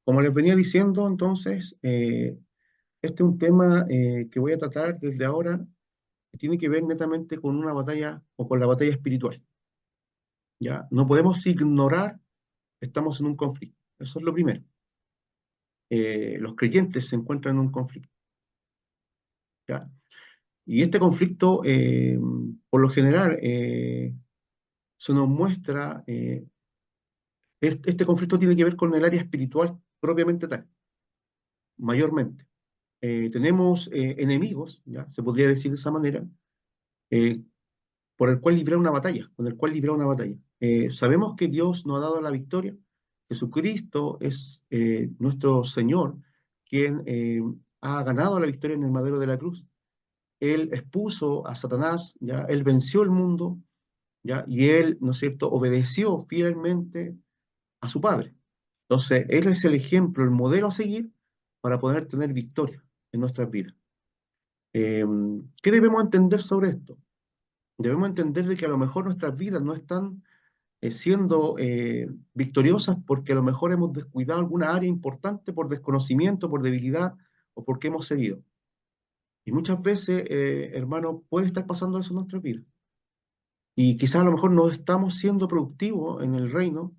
Como les venía diciendo, entonces, este es un tema que voy a tratar desde ahora, que tiene que ver netamente con una batalla o con la batalla espiritual, ¿ya? No podemos ignorar que estamos en un conflicto. Eso es lo primero. Los creyentes se encuentran en un conflicto, ¿ya? Y este conflicto, por lo general, se nos muestra, este conflicto tiene que ver con el área espiritual propiamente tal, mayormente. Tenemos enemigos, ¿ya? Se podría decir de esa manera, eh, por el cual librar una batalla, con el cual librar una batalla. Sabemos que Dios nos ha dado la victoria. Jesucristo es nuestro Señor, quien ha ganado la victoria en el madero de la cruz. Él expuso a Satanás, ¿ya? Él venció el mundo, ¿ya? Y él, ¿no es cierto?, obedeció fielmente a su Padre. Entonces, Él es el ejemplo, el modelo a seguir para poder tener victoria en nuestras vidas. Eh, ¿Qué debemos entender sobre esto? Debemos entender de que a lo mejor nuestras vidas no están siendo victoriosas porque a lo mejor hemos descuidado alguna área importante por desconocimiento, por debilidad o porque hemos cedido. Y muchas veces, hermano, puede estar pasando eso en nuestras vidas. Y quizás a lo mejor no estamos siendo productivos en el reino,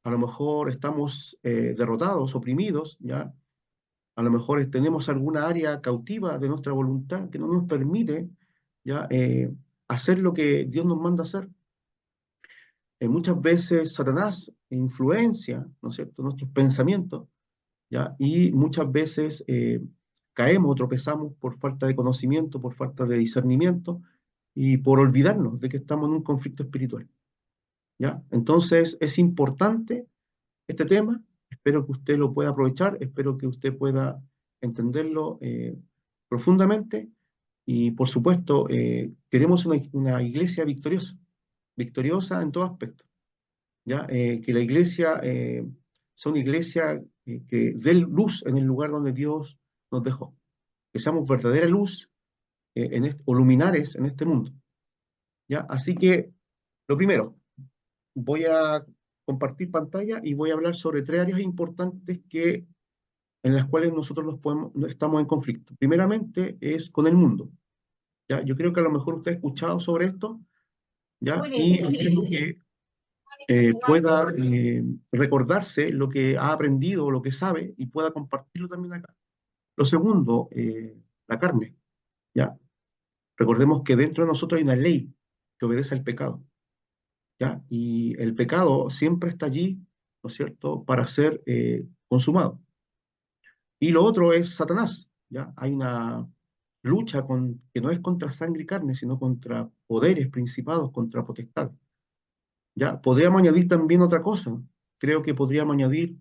a lo mejor estamos derrotados, oprimidos, ¿ya? A lo mejor tenemos alguna área cautiva de nuestra voluntad que no nos permite, ¿ya? Hacer lo que Dios nos manda hacer. Muchas veces Satanás influencia, ¿no es cierto?, nuestros pensamientos, ¿ya? Y muchas veces caemos o tropezamos por falta de conocimiento, por falta de discernimiento y por olvidarnos de que estamos en un conflicto espiritual, ¿ya? Entonces es importante este tema, espero que usted lo pueda aprovechar, espero que usted pueda entenderlo profundamente y por supuesto queremos una iglesia victoriosa, victoriosa en todo aspecto. ¿Ya? Que la iglesia sea una iglesia que dé luz en el lugar donde Dios nos dejó, que seamos verdadera luz o luminares en este mundo. ¿Ya? Así que, lo primero, voy a compartir pantalla y voy a hablar sobre tres áreas importantes en las cuales nosotros estamos en conflicto. Primeramente es con el mundo. ¿Ya? Yo creo que a lo mejor usted ha escuchado sobre esto, ¿ya? Y espero que pueda recordarse lo que ha aprendido o lo que sabe y pueda compartirlo también acá. Lo segundo, la carne, ¿ya? Recordemos que dentro de nosotros hay una ley que obedece al pecado, ¿ya? Y el pecado siempre está allí, ¿no es cierto?, para ser consumado. Y lo otro es Satanás, ¿ya? Hay una lucha que no es contra sangre y carne, sino contra poderes, principados, contra potestad. ¿Ya? Podríamos añadir también otra cosa. Creo que podríamos añadir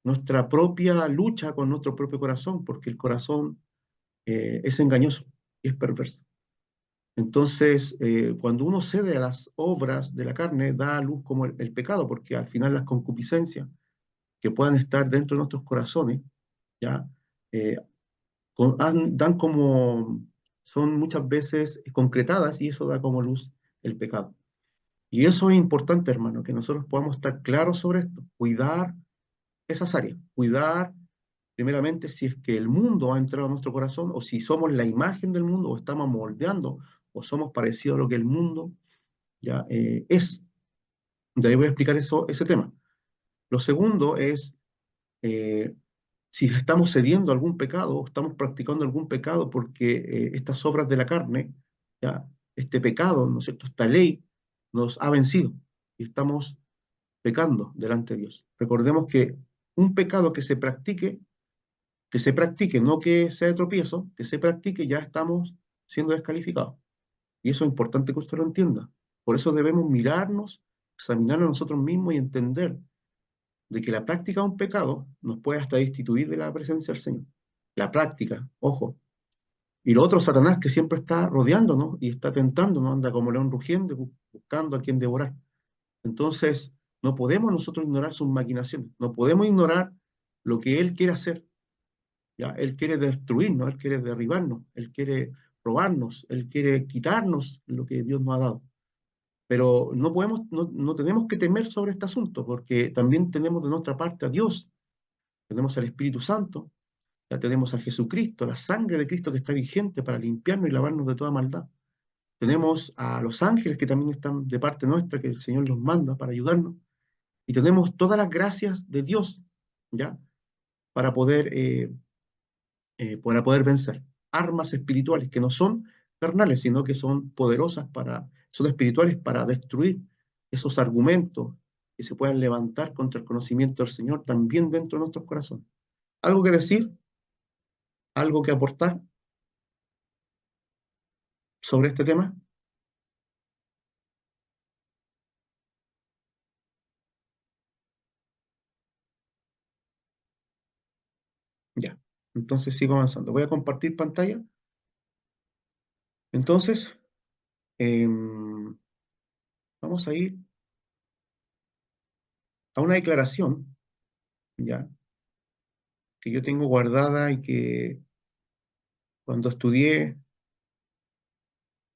nuestra propia lucha con nuestro propio corazón, porque el corazón es engañoso y es perverso. Entonces, cuando uno cede a las obras de la carne, da a luz como el pecado, porque al final las concupiscencias que puedan estar dentro de nuestros corazones, ya Eh, dan como, son muchas veces concretadas y eso da como luz el pecado. Y eso es importante, hermano, que nosotros podamos estar claros sobre esto, cuidar esas áreas, cuidar primeramente si es que el mundo ha entrado a nuestro corazón o si somos la imagen del mundo o estamos moldeando o somos parecidos a lo que el mundo ya es. De ahí voy a explicar ese tema. Lo segundo es eh, si estamos cediendo a algún pecado o estamos practicando algún pecado porque estas obras de la carne, ya, este pecado, ¿no es cierto?, esta ley nos ha vencido y estamos pecando delante de Dios. Recordemos que un pecado que se practique, no que sea de tropiezo, que se practique, ya estamos siendo descalificados. Y eso es importante que usted lo entienda. Por eso debemos mirarnos, examinarnos a nosotros mismos y entender de que la práctica de un pecado nos puede hasta destituir de la presencia del Señor. La práctica, ojo. Y lo otro, Satanás, que siempre está rodeándonos y está tentándonos, anda como león rugiente, buscando a quien devorar. Entonces, no podemos nosotros ignorar sus maquinaciones, no podemos ignorar lo que él quiere hacer. ¿Ya? Él quiere destruirnos, él quiere derribarnos, él quiere robarnos, él quiere quitarnos lo que Dios nos ha dado. Pero no tenemos que temer sobre este asunto, porque también tenemos de nuestra parte a Dios, tenemos al Espíritu Santo, ya tenemos a Jesucristo, la sangre de Cristo que está vigente para limpiarnos y lavarnos de toda maldad. Tenemos a los ángeles que también están de parte nuestra, que el Señor los manda para ayudarnos. Y tenemos todas las gracias de Dios, ¿ya? Para poder vencer. Armas espirituales que no son carnales, sino que son poderosas son espirituales para destruir esos argumentos que se puedan levantar contra el conocimiento del Señor también dentro de nuestros corazones. ¿Algo que decir? ¿Algo que aportar sobre este tema? Ya. Entonces sigo avanzando. Voy a compartir pantalla. Entonces, vamos a ir a una declaración, ya, que yo tengo guardada y que cuando estudié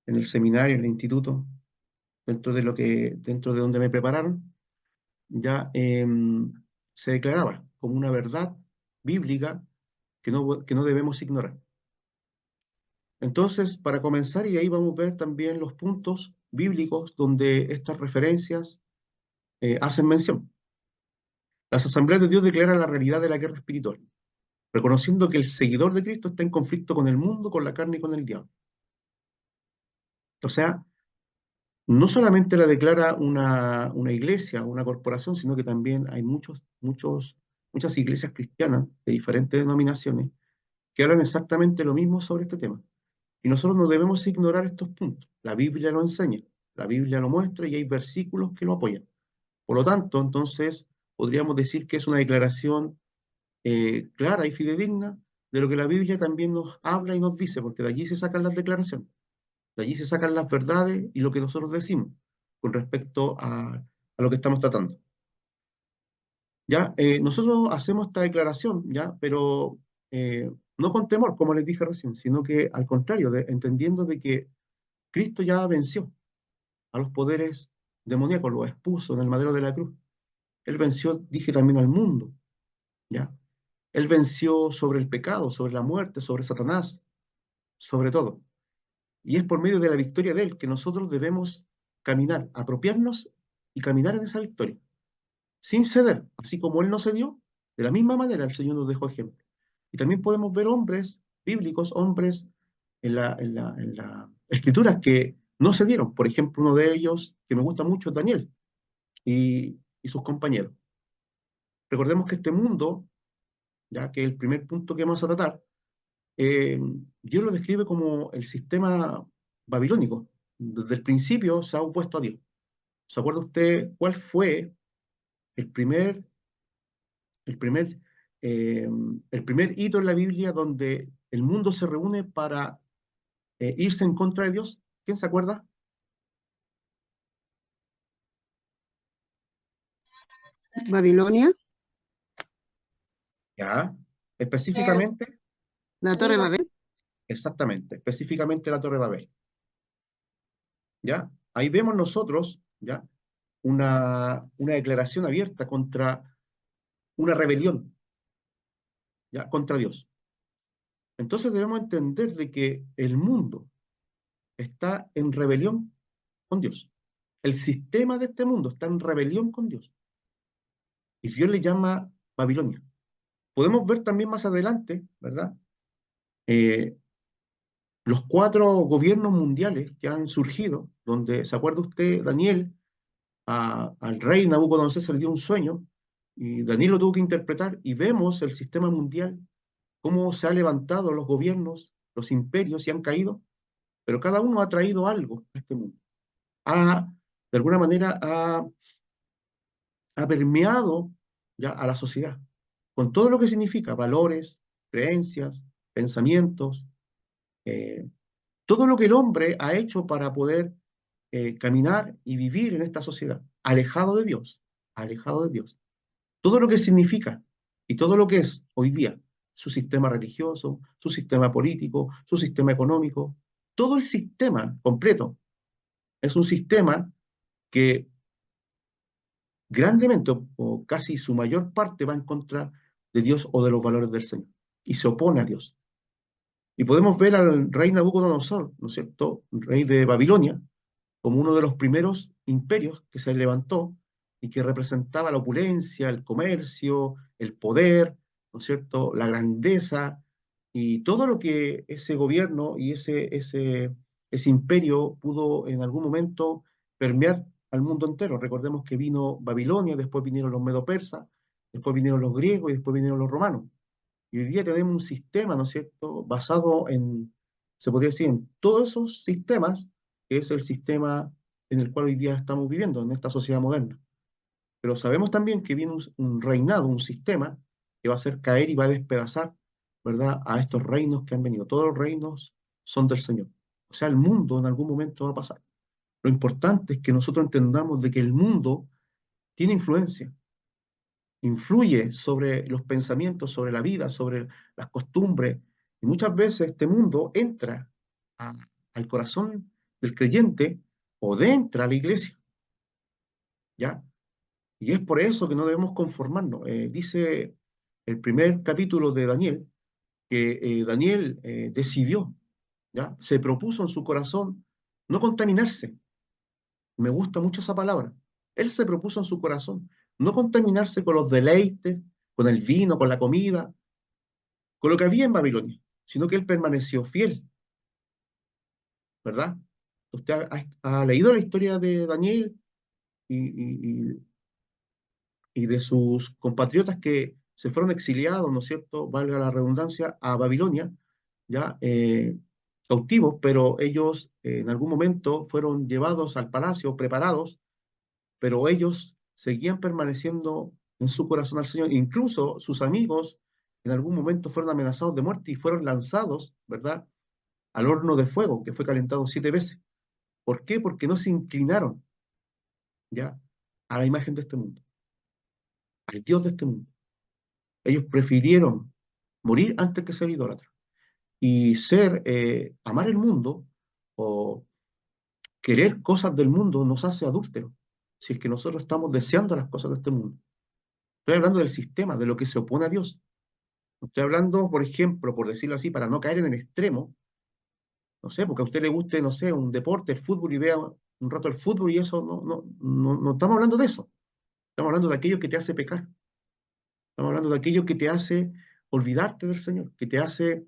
en el seminario, en el instituto, dentro de donde me prepararon, ya se declaraba como una verdad bíblica que no debemos ignorar. Entonces, para comenzar, y ahí vamos a ver también los puntos bíblicos donde estas referencias hacen mención. Las asambleas de Dios declaran la realidad de la guerra espiritual, reconociendo que el seguidor de Cristo está en conflicto con el mundo, con la carne y con el diablo. O sea, no solamente la declara una iglesia, una corporación, sino que también hay muchas iglesias cristianas de diferentes denominaciones que hablan exactamente lo mismo sobre este tema. Y nosotros no debemos ignorar estos puntos. La Biblia lo enseña, la Biblia lo muestra y hay versículos que lo apoyan. Por lo tanto, entonces, podríamos decir que es una declaración clara y fidedigna de lo que la Biblia también nos habla y nos dice, porque de allí se sacan las declaraciones. De allí se sacan las verdades y lo que nosotros decimos con respecto a lo que estamos tratando. ¿Ya? Nosotros hacemos esta declaración, ¿ya? Pero no con temor, como les dije recién, sino que al contrario, entendiendo de que Cristo ya venció a los poderes demoníacos, los expuso en el madero de la cruz. Él venció, dije también, al mundo, ¿ya? Él venció sobre el pecado, sobre la muerte, sobre Satanás, sobre todo. Y es por medio de la victoria de Él que nosotros debemos caminar, apropiarnos y caminar en esa victoria, sin ceder, así como Él no cedió, de la misma manera el Señor nos dejó ejemplo. Y también podemos ver hombres bíblicos, hombres en la escritura que no cedieron. Por ejemplo, uno de ellos que me gusta mucho es Daniel y sus compañeros. Recordemos que este mundo, ya que el primer punto que vamos a tratar, eh, Dios lo describe como el sistema babilónico. Desde el principio se ha opuesto a Dios. ¿Se acuerda usted cuál fue el primer, el primer, eh, el primer hito en la Biblia donde el mundo se reúne para irse en contra de Dios? ¿Quién se acuerda? Babilonia, Ya, específicamente, la Torre de Babel. exactamente, específicamente la Torre de Babel. ¿Ya? Ahí vemos nosotros, ¿ya? Una declaración abierta contra una rebelión, ¿ya? Contra Dios. Entonces debemos entender de que el mundo está en rebelión con Dios. El sistema de este mundo está en rebelión con Dios. Y Dios le llama Babilonia. Podemos ver también más adelante, ¿verdad? Eh, los 4 gobiernos mundiales que han surgido, donde, ¿se acuerda usted, Daniel? Al rey Nabucodonosor se le dio un sueño y Daniel lo tuvo que interpretar y vemos el sistema mundial, cómo se han levantado los gobiernos, los imperios y han caído, pero cada uno ha traído algo a este mundo. De alguna manera ha permeado ya a la sociedad, con todo lo que significa, valores, creencias, pensamientos, eh, todo lo que el hombre ha hecho para poder caminar y vivir en esta sociedad, alejado de Dios, alejado de Dios. Todo lo que significa y todo lo que es hoy día su sistema religioso, su sistema político, su sistema económico, todo el sistema completo es un sistema que grandemente o casi su mayor parte va en contra de Dios o de los valores del Señor, y se opone a Dios. Y podemos ver al rey Nabucodonosor, ¿no es cierto?, rey de Babilonia, como uno de los primeros imperios que se levantó y que representaba la opulencia, el comercio, el poder, ¿no es cierto?, la grandeza y todo lo que ese gobierno y ese imperio pudo en algún momento permear al mundo entero. Recordemos que vino Babilonia, después vinieron los medo-persas, después vinieron los griegos y después vinieron los romanos. Y hoy día tenemos un sistema, ¿no es cierto?, basado en, se podría decir, en todos esos sistemas, que es el sistema en el cual hoy día estamos viviendo, en esta sociedad moderna. Pero sabemos también que viene un reinado, un sistema, que va a hacer caer y va a despedazar, ¿verdad?, a estos reinos que han venido. Todos los reinos son del Señor. O sea, el mundo en algún momento va a pasar. Lo importante es que nosotros entendamos de que el mundo tiene influencia, influye sobre los pensamientos, sobre la vida, sobre las costumbres. Y muchas veces este mundo entra a- al corazón del creyente o entra a la iglesia, ¿ya? Y es por eso que no debemos conformarnos. Dice el primer capítulo de Daniel que Daniel decidió, ¿ya? Se propuso en su corazón no contaminarse. Me gusta mucho esa palabra. Él se propuso en su corazón no contaminarse con los deleites, con el vino, con la comida, con lo que había en Babilonia, sino que él permaneció fiel, ¿verdad? Usted ha leído la historia de Daniel y de sus compatriotas que se fueron exiliados, ¿no es cierto?, valga la redundancia, a Babilonia, ya cautivos, pero ellos en algún momento fueron llevados al palacio, preparados, pero ellos seguían permaneciendo en su corazón al Señor. Incluso sus amigos en algún momento fueron amenazados de muerte y fueron lanzados, ¿verdad?, al horno de fuego, que fue calentado 7 veces. ¿Por qué? Porque no se inclinaron, ¿ya?, a la imagen de este mundo, al Dios de este mundo. Ellos prefirieron morir antes que ser idólatras. Y amar el mundo o querer cosas del mundo nos hace adúlteros, si es que nosotros estamos deseando las cosas de este mundo. Estoy hablando del sistema, de lo que se opone a Dios. Estoy hablando, por ejemplo, por decirlo así, para no caer en el extremo, no sé, porque a usted le guste, no sé, un deporte, el fútbol, y vea un rato el fútbol y eso, no estamos hablando de eso. Estamos hablando de aquello que te hace pecar. Estamos hablando de aquello que te hace olvidarte del Señor, que te hace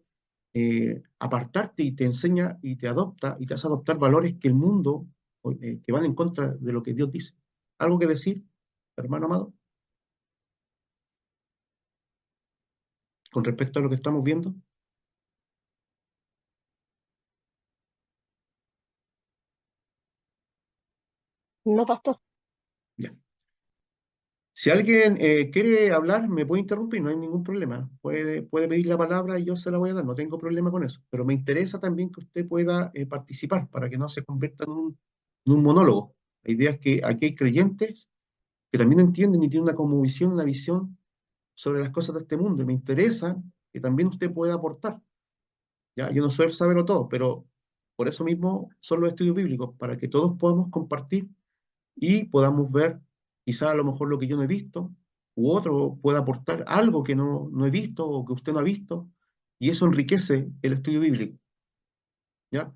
apartarte y te enseña y te adopta y te hace adoptar valores que el mundo, que van en contra de lo que Dios dice. ¿Algo que decir, hermano amado, con respecto a lo que estamos viendo? No, pastor. Ya. Si alguien quiere hablar, me puede interrumpir, no hay ningún problema. Puede pedir la palabra y yo se la voy a dar, no tengo problema con eso. Pero me interesa también que usted pueda participar para que no se convierta en un monólogo. La idea es que aquí hay creyentes que también entienden y tienen una visión sobre las cosas de este mundo. Y me interesa que también usted pueda aportar. ¿Ya? Yo no soy el saberlo todo, pero por eso mismo son los estudios bíblicos, para que todos podamos compartir y podamos ver quizá a lo mejor lo que yo no he visto, u otro pueda aportar algo que no he visto o que usted no ha visto, y eso enriquece el estudio bíblico, ¿ya?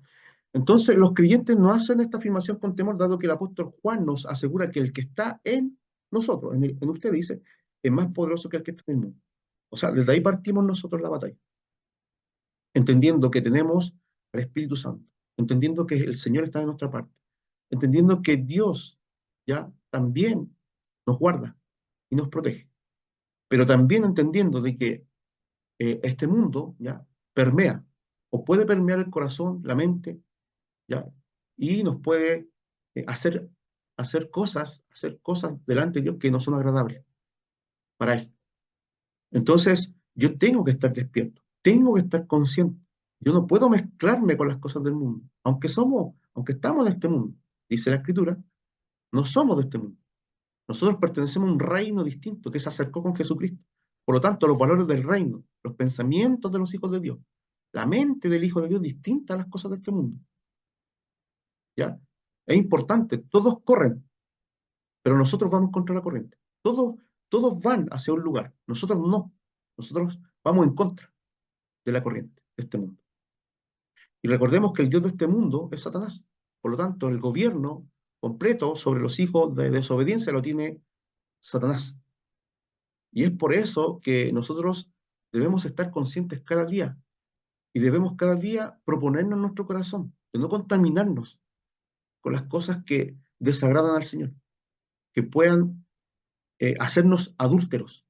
Entonces, los creyentes no hacen esta afirmación con temor, dado que el apóstol Juan nos asegura que el que está en nosotros, en usted dice, es más poderoso que el que está en el mundo. O sea, desde ahí partimos nosotros la batalla, entendiendo que tenemos al Espíritu Santo, entendiendo que el Señor está de nuestra parte, entendiendo que Dios ya también nos guarda y nos protege, pero también entendiendo de que este mundo ya permea o puede permear el corazón, la mente, ya, y nos puede hacer cosas delante de Dios que no son agradables para Él. Entonces, yo tengo que estar despierto, tengo que estar consciente. Yo no puedo mezclarme con las cosas del mundo, aunque estamos en este mundo. Dice la Escritura, no somos de este mundo. Nosotros pertenecemos a un reino distinto que se acercó con Jesucristo. Por lo tanto, los valores del reino, los pensamientos de los hijos de Dios, la mente del Hijo de Dios distinta a las cosas de este mundo. ¿Ya? Es importante, todos corren, pero nosotros vamos contra la corriente. Todos van hacia un lugar, nosotros no. Nosotros vamos en contra de la corriente de este mundo. Y recordemos que el Dios de este mundo es Satanás. Por lo tanto, el gobierno completo sobre los hijos de desobediencia lo tiene Satanás. Y es por eso que nosotros debemos estar conscientes cada día y debemos cada día proponernos en nuestro corazón de no contaminarnos con las cosas que desagradan al Señor, que puedan hacernos adúlteros,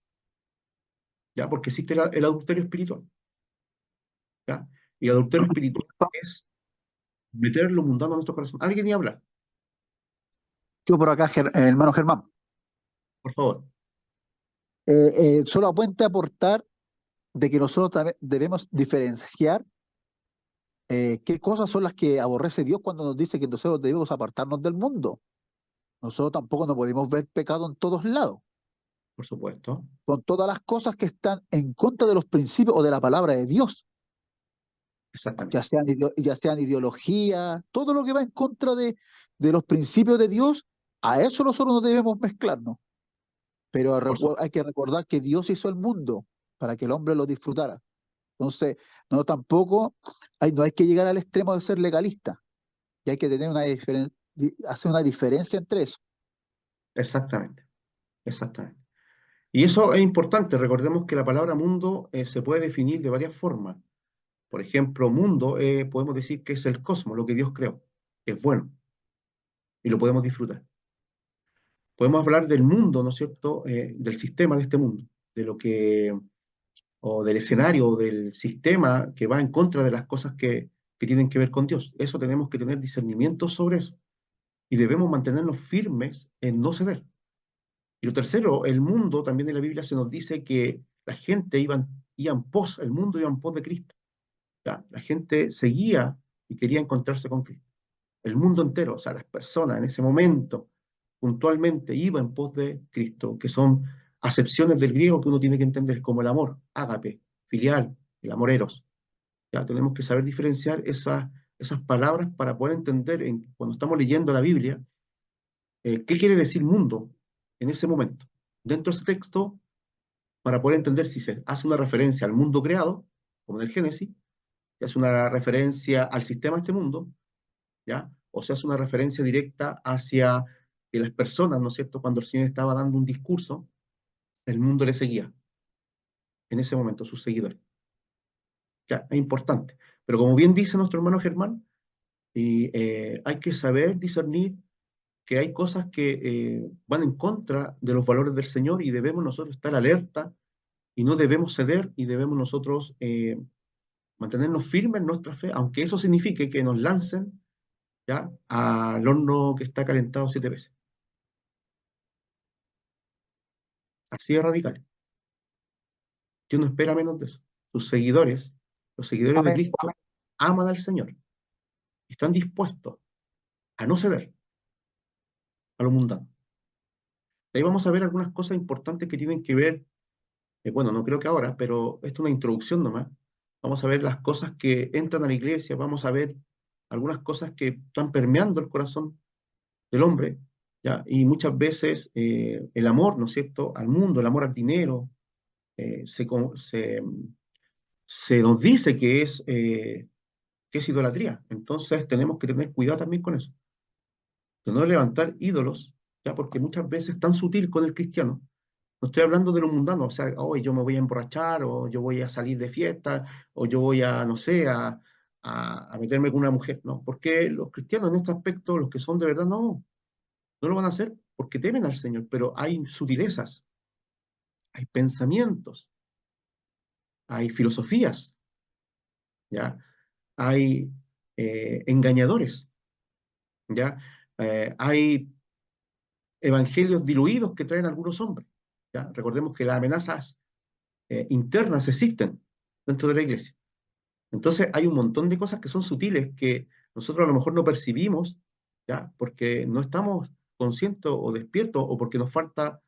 ¿ya? Porque existe el adulterio espiritual, ¿ya? Y el adulterio espiritual es meter lo mundano en nuestro corazón. ¿Alguien iba a hablar? Yo por acá, hermano Germán, Por favor. solo apunte a aportar de que nosotros también debemos diferenciar qué cosas son las que aborrece Dios cuando nos dice que nosotros debemos apartarnos del mundo. Nosotros tampoco no podemos ver pecado en todos lados, Por supuesto. con todas las cosas que están en contra de los principios o de la palabra de Dios, Exactamente. ya sean ideología, todo lo que va en contra de los principios de Dios, a eso nosotros no debemos mezclarnos. Pero Por supuesto. hay que recordar que Dios hizo el mundo para que el hombre lo disfrutara. Entonces, no tampoco no hay que llegar al extremo de ser legalista, y hay que tener hacer una diferencia entre eso. Exactamente. Exactamente. Y eso es importante. Recordemos que la palabra mundo se puede definir de varias formas. Por ejemplo, mundo podemos decir que es el cosmos, lo que Dios creó, que es bueno, y lo podemos disfrutar. Podemos hablar del mundo, ¿no es cierto? Del sistema de este mundo, de lo que, o del escenario, o del sistema que va en contra de las cosas que tienen que ver con Dios. Eso tenemos que tener discernimiento sobre eso. Y debemos mantenernos firmes en no ceder. Y lo tercero, el mundo, también en la Biblia se nos dice que la gente iba en pos, el mundo iba en pos de Cristo. ¿Ya? La gente seguía y quería encontrarse con Cristo. El mundo entero, o sea, las personas en ese momento, puntualmente, iba en pos de Cristo, que son acepciones del griego que uno tiene que entender, como el amor, ágape, filial, el amor eros. Ya tenemos que saber diferenciar esas palabras para poder entender, cuando estamos leyendo la Biblia, qué quiere decir mundo en ese momento. Dentro de ese texto, para poder entender si se hace una referencia al mundo creado, como en el Génesis, se hace una referencia al sistema de este mundo, ¿ya? O se hace una referencia directa hacia que las personas, ¿no es cierto?, cuando el Señor estaba dando un discurso, el mundo le seguía, en ese momento, sus seguidores. Ya, es importante. Pero como bien dice nuestro hermano Germán, hay que saber discernir que hay cosas que van en contra de los valores del Señor y debemos nosotros estar alerta y no debemos ceder y debemos nosotros mantenernos firmes en nuestra fe, aunque eso signifique que nos lancen, ¿ya?, al horno que está calentado 7 veces. Así de radical. Dios no espera menos de eso. Sus seguidores, los seguidores de Amén. Cristo, aman al Señor. Están dispuestos a no ceder a lo mundano. Ahí vamos a ver algunas cosas importantes que tienen que ver, bueno, no creo que ahora, pero esto es una introducción nomás. Vamos a ver las cosas que entran a la iglesia, vamos a ver algunas cosas que están permeando el corazón del hombre, ¿ya? Y muchas veces el amor, ¿no es cierto?, al mundo, el amor al dinero, se nos dice que es idolatría. Entonces tenemos que tener cuidado también con eso, de no levantar ídolos, ya, porque muchas veces es tan sutil con el cristiano. No estoy hablando de lo mundano, o sea, hoy yo me voy a emborrachar, o yo voy a salir de fiesta, o yo voy a, no sé, a meterme con una mujer, no, porque los cristianos en este aspecto, los que son de verdad, no lo van a hacer porque temen al Señor, pero hay sutilezas, hay pensamientos, hay filosofías, ¿ya? Hay engañadores, ¿ya? Hay evangelios diluidos que traen algunos hombres, ¿ya? Recordemos que las amenazas internas existen dentro de la iglesia. Entonces hay un montón de cosas que son sutiles que nosotros a lo mejor no percibimos, ¿ya? Porque no estamos conscientes o despiertos o porque nos falta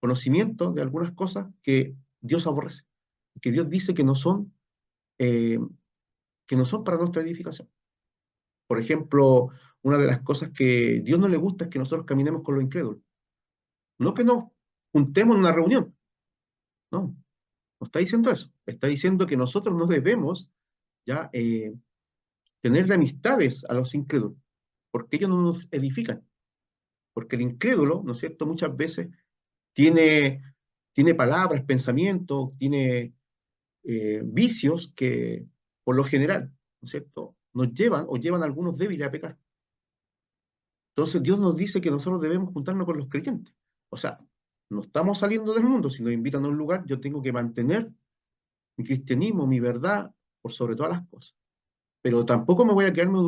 conocimiento de algunas cosas que Dios aborrece, que Dios dice eh, que no son para nuestra edificación. Por ejemplo, una de las cosas que Dios no le gusta es que nosotros caminemos con los incrédulos. No que nos juntemos en una reunión, no. No está diciendo eso. Está diciendo que nosotros no debemos ya tener de amistades a los incrédulos, porque ellos no nos edifican. Porque el incrédulo, ¿no es cierto?, muchas veces tiene, tiene palabras, pensamientos, tiene vicios que, por lo general, ¿no es cierto?, nos llevan o llevan a algunos débiles a pecar. Entonces Dios nos dice que nosotros debemos juntarnos con los creyentes. O sea, no estamos saliendo del mundo. Si nos invitan a un lugar, yo tengo que mantener mi cristianismo, mi verdad, por sobre todas las cosas. Pero tampoco me voy a quedarme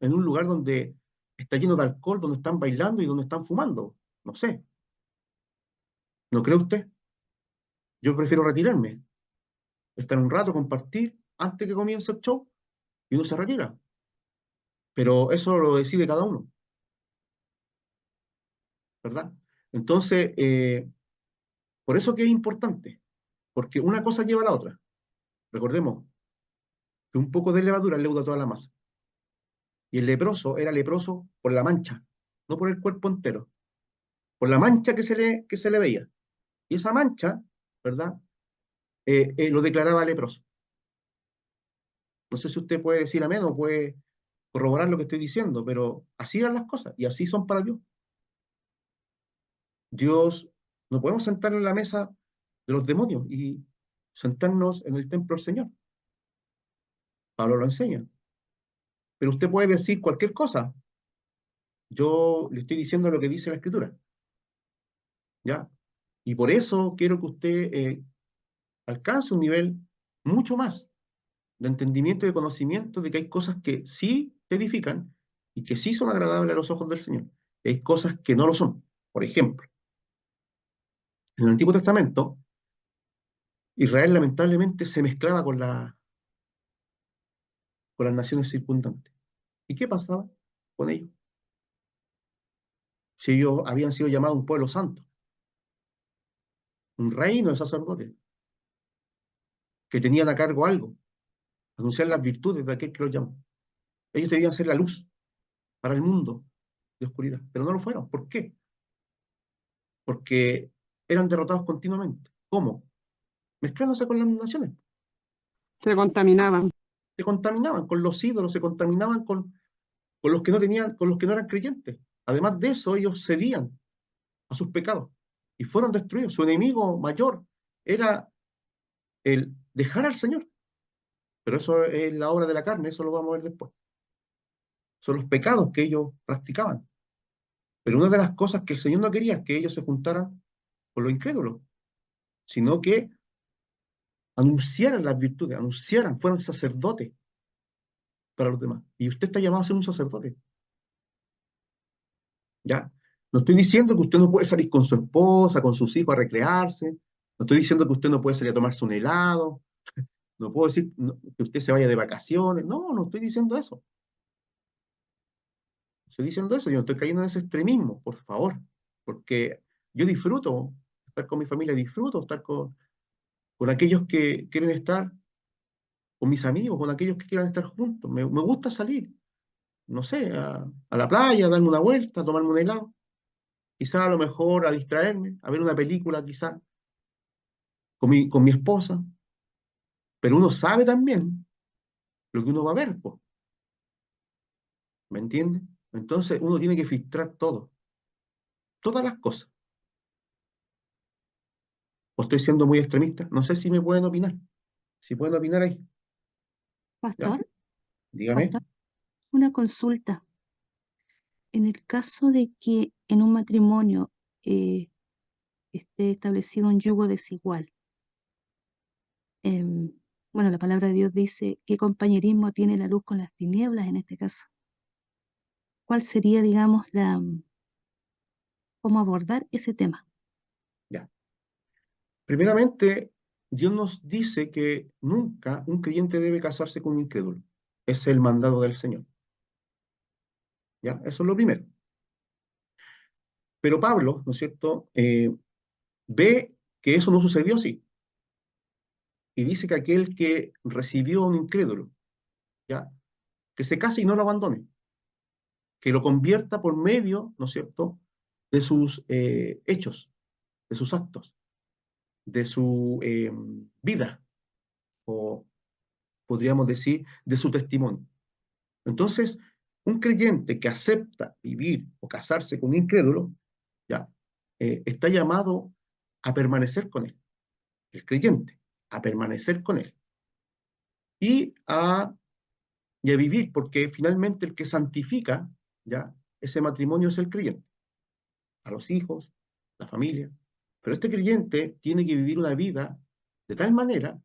en un lugar donde está lleno de alcohol, donde están bailando y donde están fumando. No sé. ¿No cree usted? Yo prefiero retirarme, estar un rato, compartir, antes que comience el show, y uno se retira. Pero eso lo decide cada uno, ¿verdad? Entonces, por eso que es importante, porque una cosa lleva a la otra. Recordemos que un poco de levadura leuda toda la masa. Y el leproso era leproso por la mancha, no por el cuerpo entero, por la mancha que se le veía. Y esa mancha, ¿verdad? Lo declaraba leproso. No sé si usted puede decir amén o puede corroborar lo que estoy diciendo, pero así eran las cosas y así son para Dios. Dios, no podemos sentarnos en la mesa de los demonios y sentarnos en el templo del Señor. Pablo lo enseña. Pero usted puede decir cualquier cosa. Yo le estoy diciendo lo que dice la Escritura. ¿Ya? Y por eso quiero que usted alcance un nivel mucho más de entendimiento y de conocimiento de que hay cosas que sí te edifican y que sí son agradables a los ojos del Señor. Y hay cosas que no lo son. Por ejemplo, en el Antiguo Testamento, Israel lamentablemente se mezclaba con las naciones circundantes. ¿Y qué pasaba con ellos? Si ellos habían sido llamados un pueblo santo, un reino de sacerdotes, que tenían a cargo algo, anunciar las virtudes de aquel que los llamó. Ellos debían ser la luz para el mundo de oscuridad, pero no lo fueron. ¿Por qué? Porque eran derrotados continuamente. ¿Cómo? Mezclándose con las naciones. Se contaminaban. Se contaminaban con los ídolos, se contaminaban con los que no tenían, con los que no eran creyentes. Además de eso, ellos cedían a sus pecados y fueron destruidos. Su enemigo mayor era el dejar al Señor. Pero eso es la obra de la carne, eso lo vamos a ver después. Son los pecados que ellos practicaban. Pero una de las cosas que el Señor no quería es que ellos se juntaran con los incrédulos, sino que anunciaran las virtudes, anunciaran, fueran sacerdotes para los demás. Y usted está llamado a ser un sacerdote. ¿Ya? No estoy diciendo que usted no puede salir con su esposa, con sus hijos a recrearse. No estoy diciendo que usted no puede salir a tomarse un helado. No puedo decir que usted se vaya de vacaciones. No, no estoy diciendo eso. Estoy diciendo eso. Yo no estoy cayendo en ese extremismo, por favor. Porque yo disfruto estar con mi familia, disfruto estar con aquellos que quieren estar, con mis amigos, con aquellos que quieran estar juntos. Me gusta salir, no sé, a la playa, darme una vuelta, tomarme un helado. Quizá a lo mejor a distraerme, a ver una película, quizá con mi esposa. Pero uno sabe también lo que uno va a ver, po, ¿me entiende? Entonces uno tiene que filtrar todo, todas las cosas. O estoy siendo muy extremista. No sé si me pueden opinar. Si pueden opinar ahí. ¿Ya? Pastor, Dígame. pastor, una consulta. En el caso de que en un matrimonio eh, esté establecido un yugo desigual, em, bueno, la palabra de Dios dice, ¿qué compañerismo tiene la luz con las tinieblas en este caso? ¿Cuál sería, digamos, cómo abordar ese tema? Ya. Primeramente, Dios nos dice que nunca un creyente debe casarse con un incrédulo. Es el mandato del Señor. ¿Ya? Eso es lo primero. Pero Pablo, ¿no es cierto?, ve que eso no sucedió así. Y dice que aquel que recibió a un incrédulo, ¿ya?, que se case y no lo abandone, que lo convierta por medio, ¿no es cierto?, de sus hechos, de sus actos. de su vida, o podríamos decir, de su testimonio. Entonces, un creyente que acepta vivir o casarse con un incrédulo, ya, está llamado a permanecer con él, el creyente, a permanecer con él y y a vivir, porque finalmente el que santifica, ya, ese matrimonio es el creyente, a los hijos, la familia. Pero este creyente tiene que vivir una vida de tal manera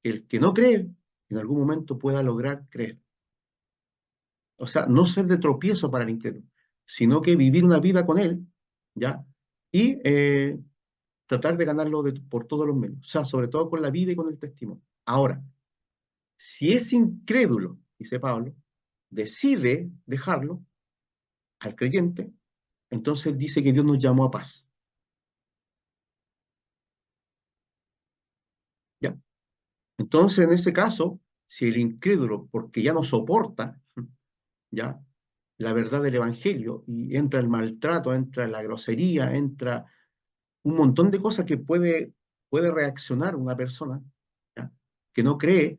que el que no cree en algún momento pueda lograr creer. O sea, no ser de tropiezo para el incrédulo, sino que vivir una vida con él, ¿ya? Y tratar de ganarlo por todos los medios, o sea, sobre todo con la vida y con el testimonio. Ahora, si es incrédulo, dice Pablo, decide dejarlo al creyente, entonces dice que Dios nos llamó a paz, ¿ya? Entonces, en ese caso, si el incrédulo, porque ya no soporta, ¿ya?, la verdad del Evangelio, y entra el maltrato, entra la grosería, entra un montón de cosas que puede reaccionar una persona, ¿ya?, que no cree,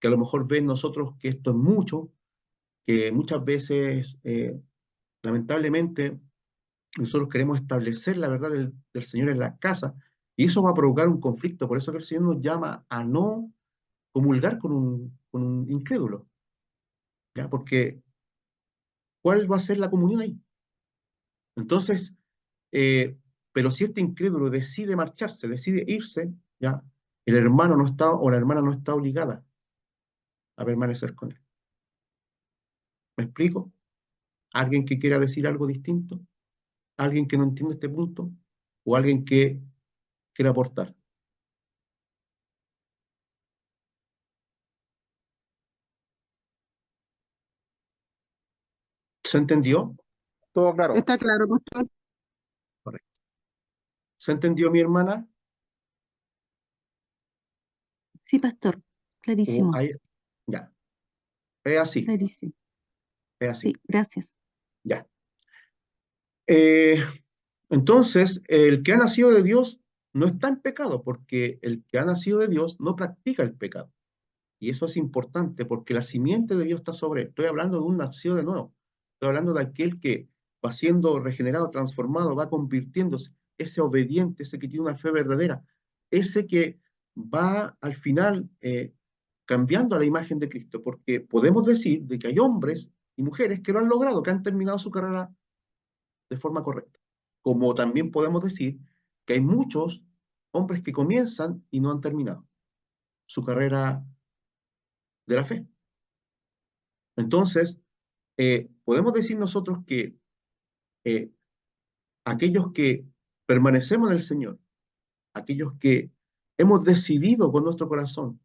que a lo mejor ve en nosotros que esto es mucho, que muchas veces, lamentablemente, nosotros queremos establecer la verdad del Señor en la casa, y eso va a provocar un conflicto. Por eso que el Señor nos llama a no comulgar con un incrédulo, ¿ya? Porque ¿cuál va a ser la comunión ahí? Entonces, eh, pero si este incrédulo decide marcharse, decide irse, ¿ya?, el hermano no está, o la hermana no está obligada a permanecer con él. ¿Me explico? ¿Alguien que quiera decir algo distinto? ¿Alguien que no entiende este punto? ¿O alguien que quiera aportar? ¿Se entendió? Todo claro. ¿Está claro, pastor? Correcto. ¿Se entendió, mi hermana? Sí, pastor, ¿O clarísimo, hay... Ya, es así, clarísimo. es Sí, así. gracias. Ya. Eh, entonces, el que ha nacido de Dios no está en pecado, porque el que ha nacido de Dios no practica el pecado. Y eso es importante, porque la simiente de Dios está sobre él. Estoy hablando de un nacido de nuevo. Estoy hablando de aquel que va siendo regenerado, transformado, va convirtiéndose, ese obediente, ese que tiene una fe verdadera, ese que va al final cambiando a la imagen de Cristo, porque podemos decir de que hay hombres y mujeres que lo han logrado, que han terminado su carrera de forma correcta. Como también podemos decir que hay muchos hombres que comienzan y no han terminado su carrera de la fe. Entonces, podemos decir nosotros que eh, aquellos que permanecemos en el Señor, aquellos que hemos decidido con nuestro corazón,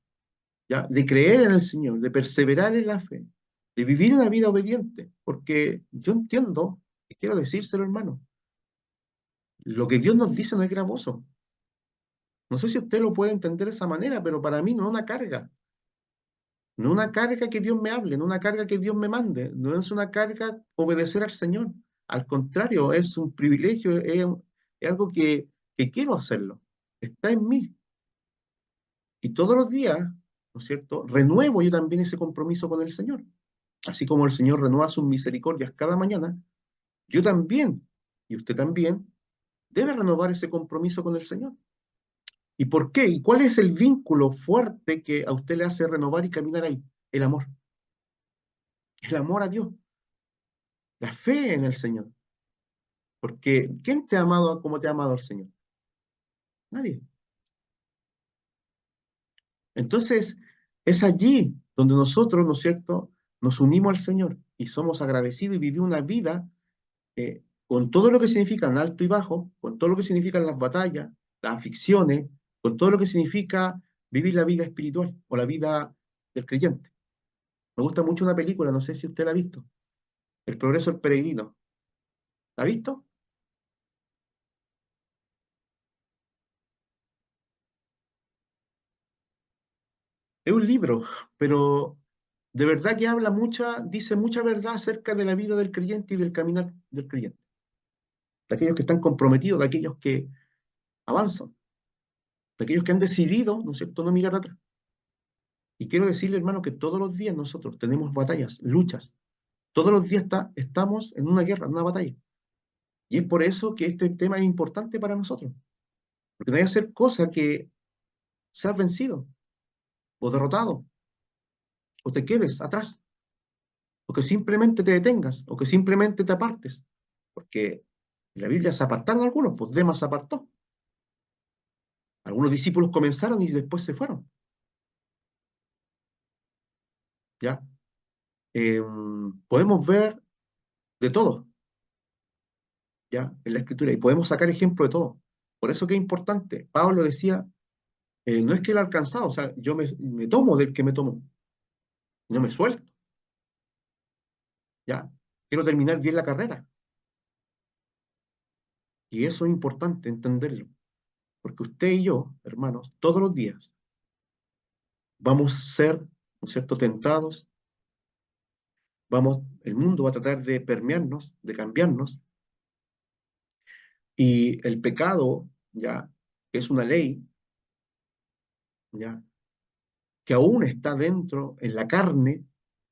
¿ya?, de creer en el Señor, de perseverar en la fe, de vivir una vida obediente, porque yo entiendo, y quiero decírselo, hermano, lo que Dios nos dice no es gravoso. No sé si usted lo puede entender de esa manera, pero para mí no es una carga. No es una carga que Dios me hable, no es una carga que Dios me mande, no es una carga obedecer al Señor. Al contrario, es un privilegio, es algo que quiero hacerlo. Está en mí. Y todos los días, ¿no es cierto?, renuevo yo también ese compromiso con el Señor. Así como el Señor renueva sus misericordias cada mañana, yo también, y usted también, debe renovar ese compromiso con el Señor. ¿Y por qué? ¿Y cuál es el vínculo fuerte que a usted le hace renovar y caminar ahí? El amor. El amor a Dios. La fe en el Señor. Porque ¿quién te ha amado como te ha amado el Señor? Nadie. Entonces, es allí donde nosotros, ¿no es cierto?, nos unimos al Señor y somos agradecidos y vivimos una vida con todo lo que significan alto y bajo, con todo lo que significan las batallas, las aflicciones, con todo lo que significa vivir la vida espiritual o la vida del creyente. Me gusta mucho una película, no sé si usted la ha visto, El progreso del peregrino. ¿La ha visto? Es un libro, pero de verdad que habla mucha, dice mucha verdad acerca de la vida del creyente y del caminar del creyente, de aquellos que están comprometidos, de aquellos que avanzan. de aquellos que han decidido, ¿no es cierto?, no mirar atrás. Y quiero decirle, hermano, que todos los días nosotros tenemos batallas, luchas. Todos los días estamos en una guerra, en una batalla. Y es por eso que este tema es importante para nosotros. Porque no hay que hacer cosa que seas vencido, o derrotado, o te quedes atrás, o que simplemente te detengas, o que simplemente te apartes. Porque en la Biblia se apartaron algunos, pues Demas se apartó. Algunos discípulos comenzaron y después se fueron. ¿Ya? Podemos ver de todo, ¿ya? En la Escritura, y podemos sacar ejemplo de todo. Por eso que es importante. Pablo decía, no es que lo ha alcanzado, o sea, yo me tomo del que me tomo, no me suelto, ¿ya? Quiero terminar bien la carrera. Y eso es importante entenderlo, porque usted y yo, hermanos, todos los días vamos a ser, ¿no es cierto?, tentados, el mundo va a tratar de permearnos, de cambiarnos, y el pecado, ¿ya?, que es una ley, ¿ya?, que aún está dentro, en la carne,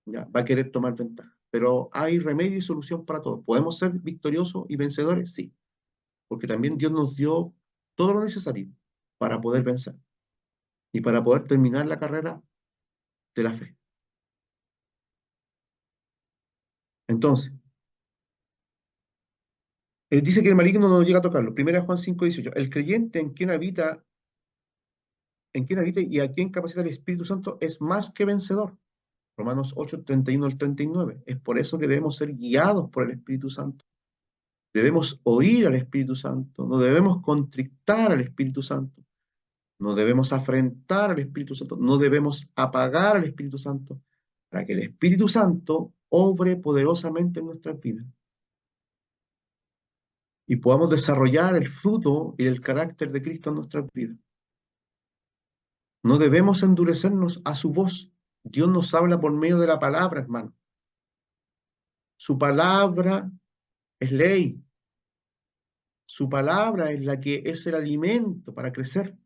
¿ya?, va a querer tomar ventaja. Pero hay remedio y solución para todo. ¿Podemos ser victoriosos y vencedores? Sí, porque también Dios nos dio todo lo necesario para poder vencer y para poder terminar la carrera de la fe. Entonces, él dice que el maligno no llega a tocarlo. Primera Juan 5:18. El creyente en quien habita y a quien capacita el Espíritu Santo es más que vencedor. Romanos 8:31 al 39. Es por eso que debemos ser guiados por el Espíritu Santo. Debemos oír al Espíritu Santo, no debemos contrictar al Espíritu Santo, no debemos afrentar al Espíritu Santo, no debemos apagar al Espíritu Santo, para que el Espíritu Santo obre poderosamente en nuestras vidas y podamos desarrollar el fruto y el carácter de Cristo en nuestras vidas. No debemos endurecernos a su voz. Dios nos habla por medio de la palabra, hermano. Su palabra es ley. Su palabra es la que es el alimento para crecer.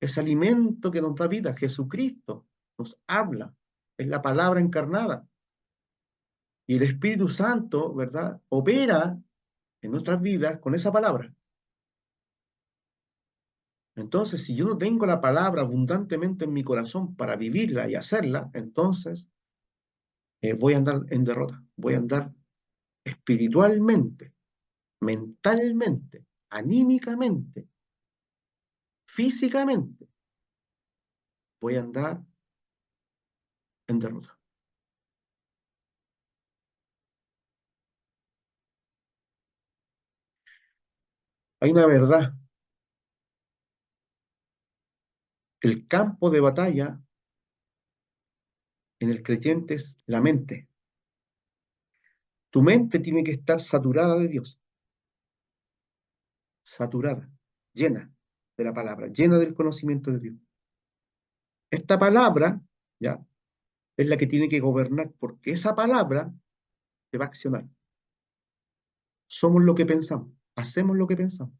Es alimento que nos da vida. Jesucristo nos habla. Es la palabra encarnada. Y el Espíritu Santo, ¿verdad?, opera en nuestras vidas con esa palabra. Entonces, si yo no tengo la palabra abundantemente en mi corazón para vivirla y hacerla, entonces voy a andar en derrota. Voy a andar espiritualmente, mentalmente, anímicamente, físicamente. Voy a andar en derrota. Hay una verdad. El campo de batalla en el creyente es la mente. Tu mente tiene que estar saturada de Dios. Saturada, llena de la palabra, llena del conocimiento de Dios. Esta palabra, ya, es la que tiene que gobernar, porque esa palabra te va a accionar. Somos lo que pensamos, hacemos lo que pensamos.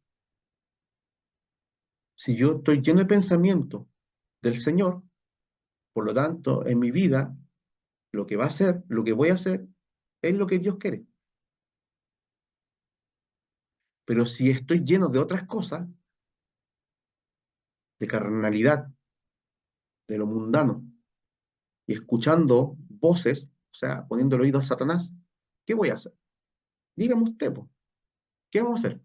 Si yo estoy lleno de pensamiento del Señor, por lo tanto, en mi vida, lo que va a hacer, lo que voy a hacer, es lo que Dios quiere. Pero si estoy lleno de otras cosas, de carnalidad, de lo mundano, y escuchando voces, o sea, poniendo el oído a Satanás, ¿qué voy a hacer? Dígame usted, po, ¿qué vamos a hacer?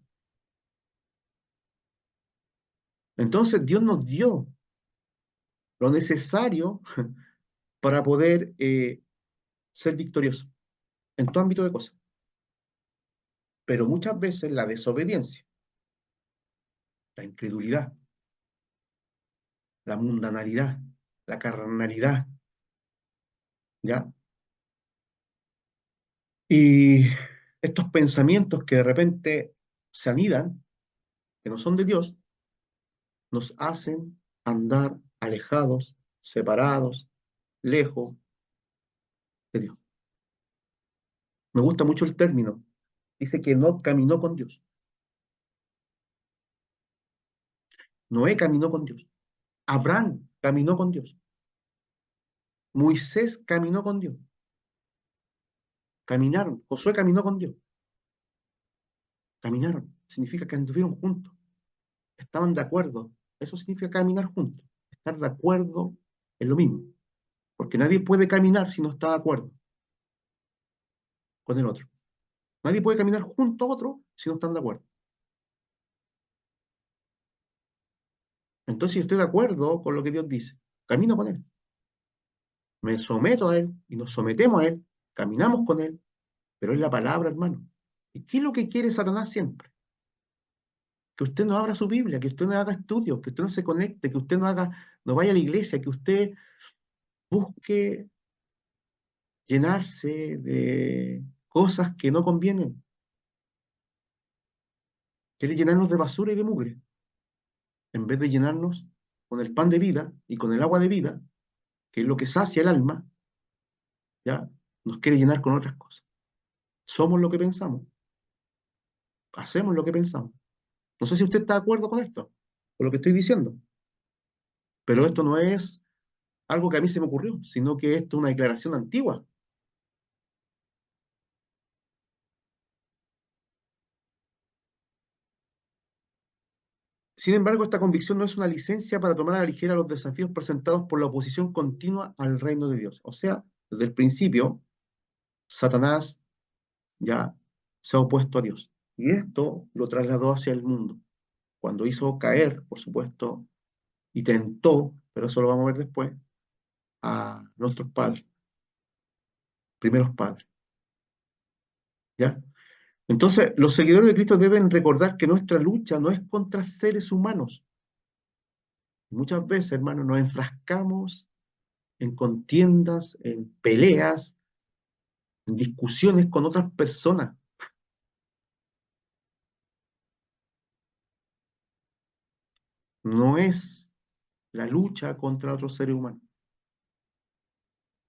Entonces Dios nos dio lo necesario para poder ser victorioso en todo ámbito de cosas. Pero muchas veces la desobediencia, la incredulidad, la mundanalidad, la carnalidad, ¿ya? Y estos pensamientos que de repente se anidan, que no son de Dios, nos hacen andar alejados, separados, lejos de Dios. Me gusta mucho el término. Dice que no caminó con Dios. Noé caminó con Dios. Abraham caminó con Dios. Moisés caminó con Dios. Caminaron. Josué caminó con Dios. Caminaron. Significa que anduvieron juntos. Estaban de acuerdo. Eso significa caminar juntos. Estar de acuerdo en lo mismo. Porque nadie puede caminar si no está de acuerdo con el otro. Nadie puede caminar junto a otro si no están de acuerdo. Entonces yo estoy de acuerdo con lo que Dios dice. Camino con Él. Me someto a Él y nos sometemos a Él. Caminamos con Él. Pero es la palabra, hermano. ¿Y qué es lo que quiere Satanás siempre? Que usted no abra su Biblia, que usted no haga estudios, que usted no se conecte, que usted no vaya a la iglesia, que usted busque llenarse de cosas que no convienen. Quiere llenarnos de basura y de mugre, en vez de llenarnos con el pan de vida y con el agua de vida, que es lo que sacia el alma, ya nos quiere llenar con otras cosas. Somos lo que pensamos, hacemos lo que pensamos. No sé si usted está de acuerdo con esto, con lo que estoy diciendo, pero esto no es algo que a mí se me ocurrió, sino que esto es una declaración antigua. Sin embargo, esta convicción no es una licencia para tomar a la ligera los desafíos presentados por la oposición continua al reino de Dios. O sea, desde el principio, Satanás ya se ha opuesto a Dios. Y esto lo trasladó hacia el mundo. Cuando hizo caer, por supuesto, y tentó, pero eso lo vamos a ver después, a nuestros padres, primeros padres. ¿Ya? Entonces, los seguidores de Cristo deben recordar que nuestra lucha no es contra seres humanos. Muchas veces, hermanos, nos enfrascamos en contiendas, en peleas, en discusiones con otras personas. No es la lucha contra otros seres humanos.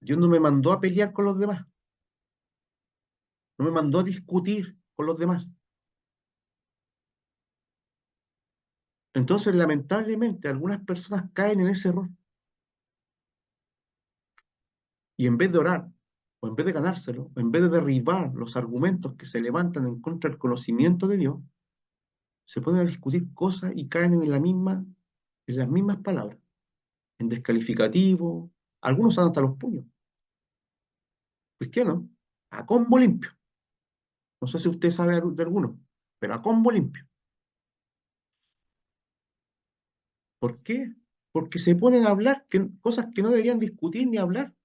Dios no me mandó a pelear con los demás. No me mandó a discutir con los demás. Entonces, lamentablemente, algunas personas caen en ese error. Y en vez de orar, o en vez de ganárselo, o en vez de derribar los argumentos que se levantan en contra del conocimiento de Dios, se ponen a discutir cosas y caen en las mismas palabras, en descalificativo. Algunos dan hasta los puños. Cristianos, a combo limpio. No sé si usted sabe de alguno, pero a combo limpio. ¿Por qué? Porque se ponen a hablar cosas que no deberían discutir ni hablar.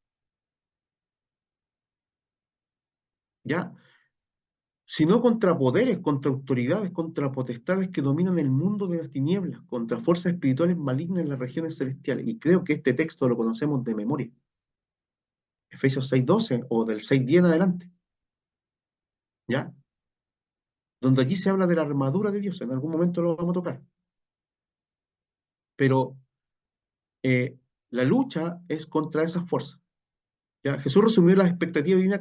¿Ya? Sino contra poderes, contra autoridades, contra potestades que dominan el mundo de las tinieblas, contra fuerzas espirituales malignas en las regiones celestiales. Y creo que este texto lo conocemos de memoria. Efesios 6:12 o del 6:10 en adelante. ¿Ya? Donde allí se habla de la armadura de Dios. En algún momento lo vamos a tocar. Pero la lucha es contra esas fuerzas. ¿Ya? Jesús resumió las expectativas divinas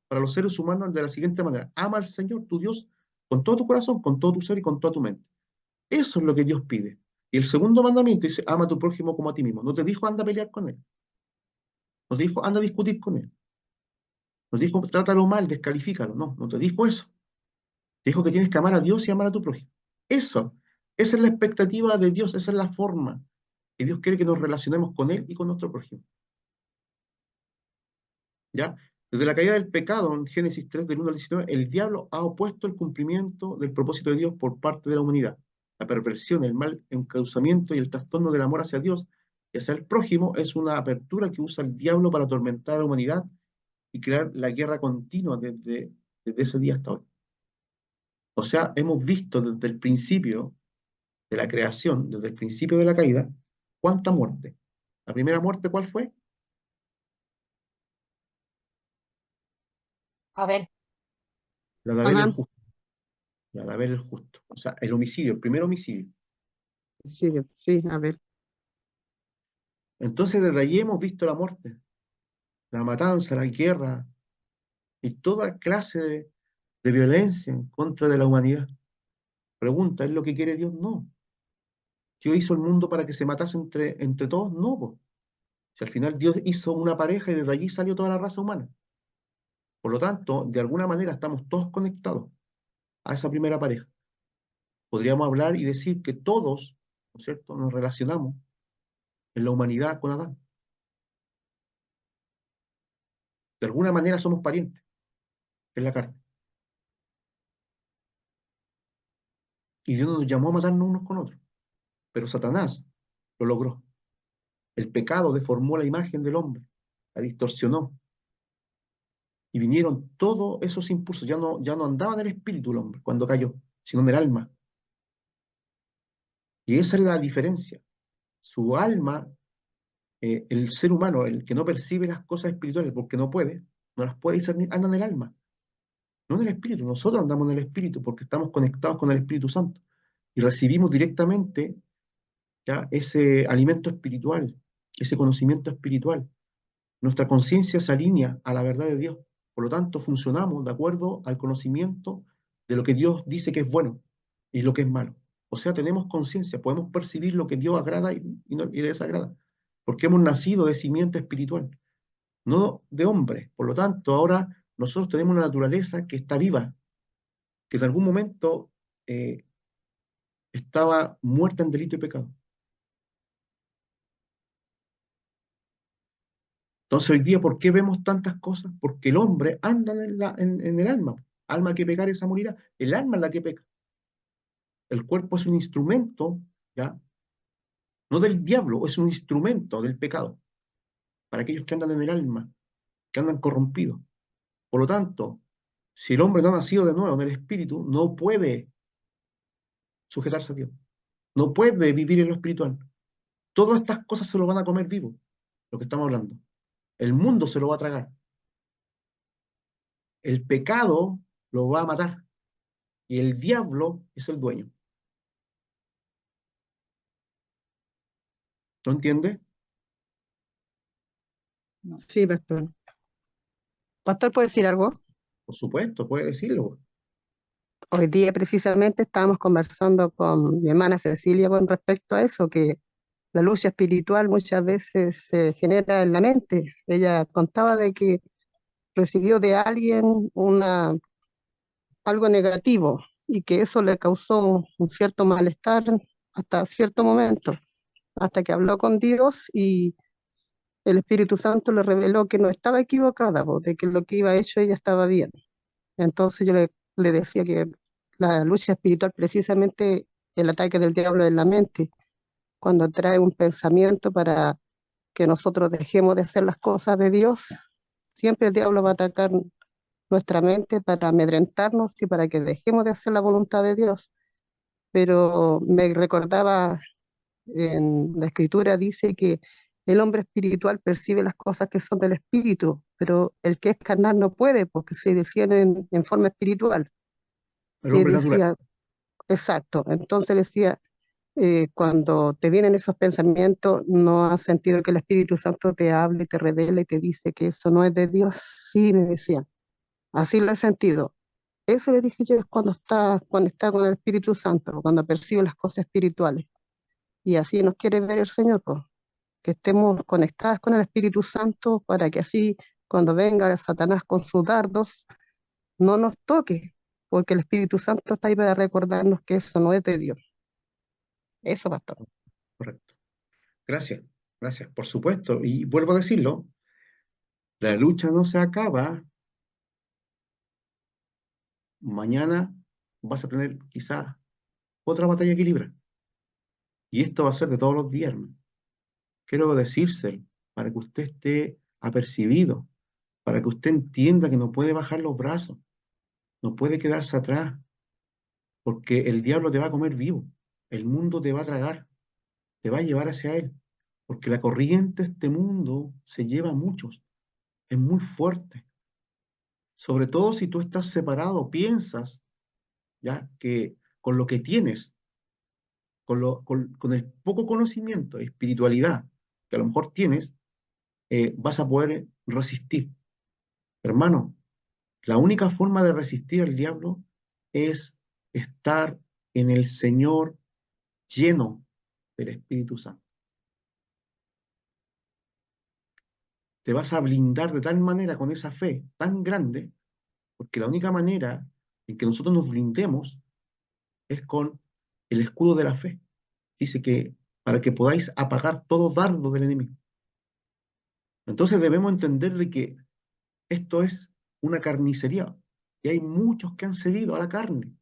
para los seres humanos de la siguiente manera: ama al Señor tu Dios con todo tu corazón, con todo tu ser y con toda tu mente. Eso es lo que Dios pide. Y el segundo mandamiento dice: ama a tu prójimo como a ti mismo. No te dijo anda a pelear con él. No te dijo anda a discutir con él. No te dijo trátalo mal, descalifícalo. No, no te dijo eso. Te dijo que tienes que amar a Dios y amar a tu prójimo. Eso, esa es la expectativa de Dios, esa es la forma que Dios quiere que nos relacionemos con Él y con nuestro prójimo. ¿Ya? Desde la caída del pecado, en Génesis 3, del 1 al 19, el diablo ha opuesto el cumplimiento del propósito de Dios por parte de la humanidad. La perversión, el mal encauzamiento y el trastorno del amor hacia Dios y hacia el prójimo es una apertura que usa el diablo para atormentar a la humanidad y crear la guerra continua desde ese día hasta hoy. O sea, hemos visto desde el principio de la creación, desde el principio de la caída, cuánta muerte. La primera muerte, ¿cuál fue? A ver, La de Abel el Adán, justo. La de Abel el justo. O sea, el homicidio, el primer homicidio. sí, a ver. Entonces, desde allí hemos visto la muerte, la matanza, la guerra y toda clase de violencia en contra de la humanidad. Pregunta, ¿es lo que quiere Dios? No. ¿Dios hizo el mundo para que se matase entre todos? No, po. Si al final Dios hizo una pareja y desde allí salió toda la raza humana. Por lo tanto, de alguna manera estamos todos conectados a esa primera pareja. Podríamos hablar y decir que todos, ¿no es cierto?, nos relacionamos en la humanidad con Adán. De alguna manera somos parientes en la carne. Y Dios nos llamó a matarnos unos con otros. Pero Satanás lo logró. El pecado deformó la imagen del hombre, la distorsionó. Y vinieron todos esos impulsos. Ya no andaba en el espíritu el hombre cuando cayó, sino en el alma. Y esa es la diferencia. Su alma, el ser humano, el que no percibe las cosas espirituales porque no puede, no las puede discernir, anda en el alma, no en el espíritu. Nosotros andamos en el espíritu porque estamos conectados con el Espíritu Santo y recibimos directamente ya ese alimento espiritual, ese conocimiento espiritual. Nuestra conciencia se alinea a la verdad de Dios. Por lo tanto, funcionamos de acuerdo al conocimiento de lo que Dios dice que es bueno y lo que es malo. O sea, tenemos conciencia, podemos percibir lo que Dios agrada y le desagrada, porque hemos nacido de simiente espiritual, no de hombre. Por lo tanto, ahora nosotros tenemos una naturaleza que está viva, que en algún momento eh, estaba muerta en delito y pecado. Entonces hoy día, ¿por qué vemos tantas cosas? Porque el hombre anda en el alma. Alma que pecar, esa morirá. El alma es la que peca. El cuerpo es un instrumento, ¿ya? No del diablo, es un instrumento del pecado. Para aquellos que andan en el alma, que andan corrompidos. Por lo tanto, si el hombre no ha nacido de nuevo en el espíritu, no puede sujetarse a Dios. No puede vivir en lo espiritual. Todas estas cosas se lo van a comer vivo, lo que estamos hablando. El mundo se lo va a tragar. El pecado lo va a matar. Y el diablo es el dueño. ¿No entiende? Sí, pastor. Pastor, ¿puede decir algo? Por supuesto, puede decirlo. Hoy día precisamente estábamos conversando con mi hermana Cecilia con respecto a eso, que la lucha espiritual muchas veces se genera en la mente. Ella contaba de que recibió de alguien algo negativo y que eso le causó un cierto malestar hasta cierto momento, hasta que habló con Dios y el Espíritu Santo le reveló que no estaba equivocada, po, de que lo que iba hecho ella estaba bien. Entonces le decía que la lucha espiritual, precisamente el ataque del diablo en la mente, cuando trae un pensamiento para que nosotros dejemos de hacer las cosas de Dios, siempre el diablo va a atacar nuestra mente para amedrentarnos y para que dejemos de hacer la voluntad de Dios. Pero me recordaba en la escritura dice que el hombre espiritual percibe las cosas que son del espíritu, pero el que es carnal no puede porque se decían en forma espiritual. El Y hombre natural. decía, exacto, entonces decía, cuando te vienen esos pensamientos, ¿no has sentido que el Espíritu Santo te hable, te revela y te dice que eso no es de Dios? Sí, me decía, así lo he sentido. Eso le dije yo es cuando está con el Espíritu Santo, cuando percibe las cosas espirituales. Y así nos quiere ver el Señor, pues, que estemos conectadas con el Espíritu Santo para que así cuando venga Satanás con sus dardos, no nos toque, porque el Espíritu Santo está ahí para recordarnos que eso no es de Dios. Eso, pastor. Correcto. Gracias. Gracias. Por supuesto. Y vuelvo a decirlo, la lucha no se acaba. Mañana vas a tener quizás otra batalla que librar. Y esto va a ser de todos los días, hermano. Quiero decírselo para que usted esté apercibido, para que usted entienda que no puede bajar los brazos, no puede quedarse atrás, porque el diablo te va a comer vivo, el mundo te va a tragar, te va a llevar hacia él, porque la corriente de este mundo se lleva a muchos, es muy fuerte. Sobre todo si tú estás separado, piensas ya que con lo que tienes, con el poco conocimiento, espiritualidad que a lo mejor tienes, vas a poder resistir. Hermano, la única forma de resistir al diablo es estar en el Señor lleno del Espíritu Santo. Te vas a blindar de tal manera con esa fe tan grande, porque la única manera en que nosotros nos blindemos es con el escudo de la fe. Dice que para que podáis apagar todo dardo del enemigo. Entonces debemos entender de que esto es una carnicería y hay muchos que han cedido a la carne.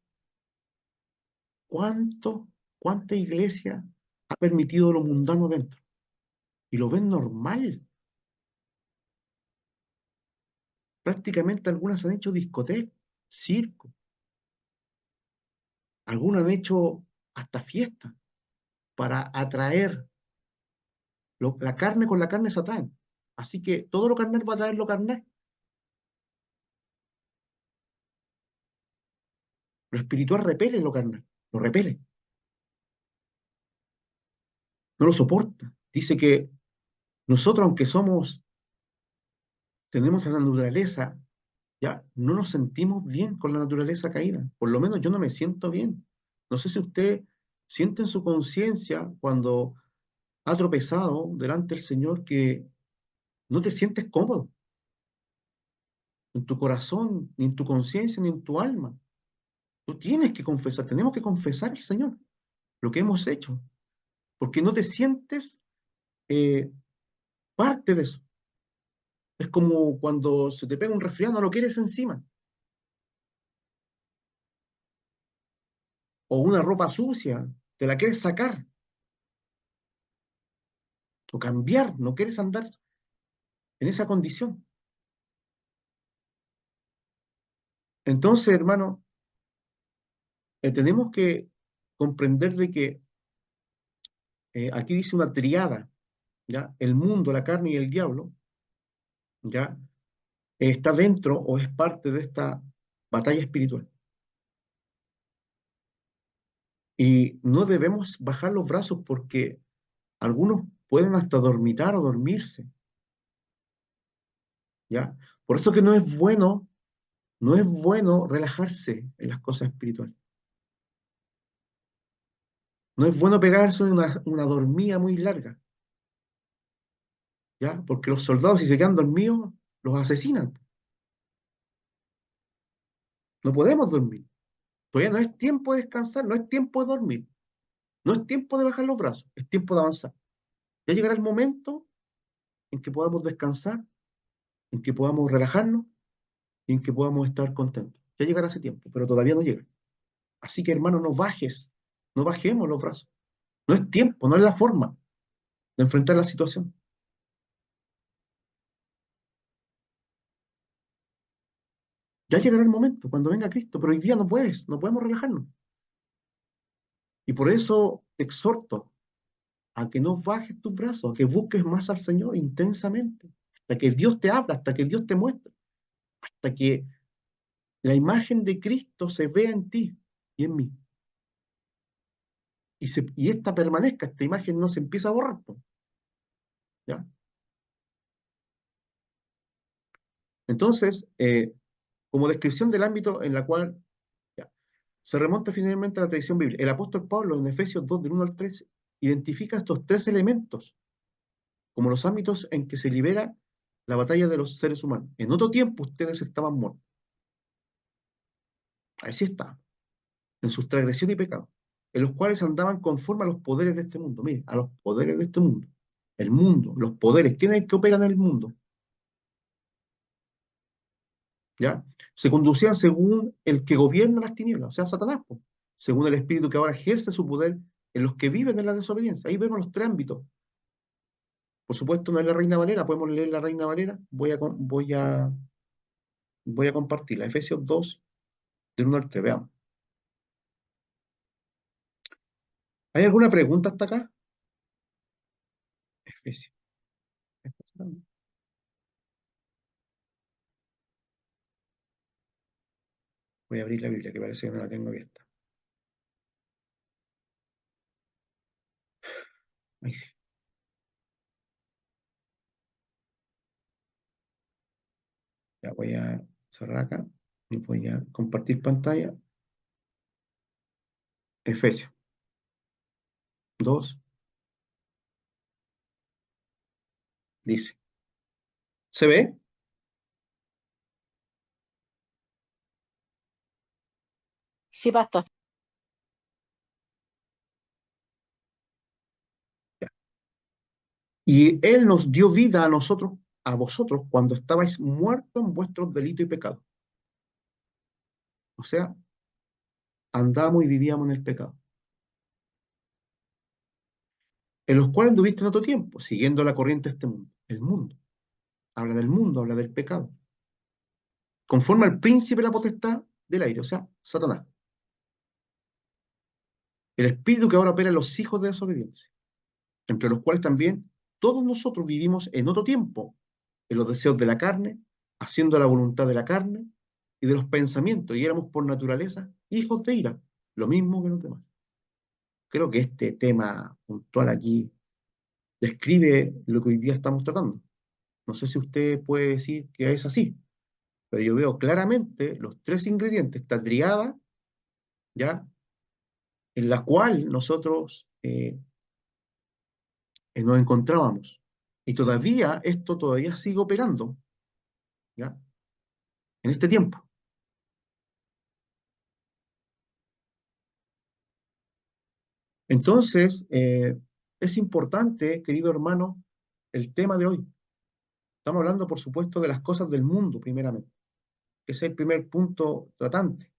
¿Cuánta iglesia ha permitido lo mundano dentro? Y lo ven normal. Prácticamente algunas han hecho discotecas, circo, algunas han hecho hasta fiestas para atraer. La carne con la carne se atraen. Así que todo lo carnal va a atraer lo carnal. Lo espiritual repele lo carnal, lo repele, no lo soporta. Dice que nosotros, aunque tenemos la naturaleza, ya no nos sentimos bien con la naturaleza caída. Por lo menos yo no me siento bien. No sé si usted siente en su conciencia cuando ha tropezado delante del Señor que no te sientes cómodo en tu corazón, ni en tu conciencia, ni en tu alma. Tú tienes que confesar, tenemos que confesar al Señor lo que hemos hecho, porque no te sientes eh, parte de eso. Es como cuando se te pega un resfriado, no lo quieres encima. O una ropa sucia, te la quieres sacar. O cambiar, no quieres andar en esa condición. Entonces, hermano, tenemos que comprender de que aquí dice una triada, ¿ya? El mundo, la carne y el diablo, ¿ya? Está dentro o es parte de esta batalla espiritual. Y no debemos bajar los brazos porque algunos pueden hasta dormitar o dormirse, ¿ya? Por eso que no es bueno relajarse en las cosas espirituales. No es bueno pegarse una dormida muy larga, ¿ya? Porque los soldados, si se quedan dormidos, los asesinan. No podemos dormir. Todavía no es tiempo de descansar, no es tiempo de dormir, no es tiempo de bajar los brazos, es tiempo de avanzar. Ya llegará el momento en que podamos descansar, en que podamos relajarnos y en que podamos estar contentos. Ya llegará ese tiempo, pero todavía no llega. Así que, hermano, no bajemos los brazos. No es tiempo, no es la forma de enfrentar la situación. Ya llegará el momento cuando venga Cristo, pero hoy día no podemos relajarnos. Y por eso te exhorto a que no bajes tus brazos, a que busques más al Señor intensamente, hasta que Dios te abra, hasta que Dios te muestre, hasta que la imagen de Cristo se vea en ti y en mí. Y esta permanezca, esta imagen no se empieza a borrar, po, ¿ya? Entonces, como descripción del ámbito en la cual ya, se remonta finalmente a la tradición bíblica, el apóstol Pablo en Efesios 2, del 1 al 3, identifica estos tres elementos como los ámbitos en que se libera la batalla de los seres humanos. En otro tiempo ustedes estaban muertos. Así está, en sus transgresiones y pecados, en los cuales andaban conforme a los poderes de este mundo. Mire, a los poderes de este mundo. El mundo, los poderes, ¿quiénes que operan en el mundo? ¿Ya? Se conducían según el que gobierna las tinieblas, o sea, Satanás, po, según el espíritu que ahora ejerce su poder en los que viven en la desobediencia. Ahí vemos los tres ámbitos. Por supuesto, no es la Reina Valera, podemos leer la Reina Valera. Voy a compartirla. Efesios 2, del 1 al 3, veamos. ¿Hay alguna pregunta hasta acá? Efesios. Voy a abrir la Biblia, que parece que no la tengo abierta. Ahí sí. Ya voy a cerrar acá y voy a compartir pantalla. Efesios 2. dice. ¿Se ve? Sí, pastor. Y Él nos dio vida a nosotros, a vosotros, cuando estabais muertos en vuestros delitos y pecados. O sea, andamos y vivíamos en el pecado, en los cuales anduviste en otro tiempo, siguiendo la corriente de este mundo. El mundo. Habla del mundo, habla del pecado. Conforme al príncipe de la potestad del aire, o sea, Satanás. El espíritu que ahora opera en los hijos de desobediencia, entre los cuales también todos nosotros vivimos en otro tiempo, en los deseos de la carne, haciendo la voluntad de la carne y de los pensamientos, y éramos por naturaleza hijos de ira, lo mismo que los demás. Creo que este tema puntual aquí describe lo que hoy día estamos tratando. No sé si usted puede decir que es así, pero yo veo claramente los tres ingredientes, esta triada, ¿ya? En la cual nosotros nos encontrábamos. Y todavía esto todavía sigue operando, ¿ya? En este tiempo. Entonces, es importante, querido hermano, el tema de hoy. Estamos hablando, por supuesto, de las cosas del mundo, primeramente, que es el primer punto tratante.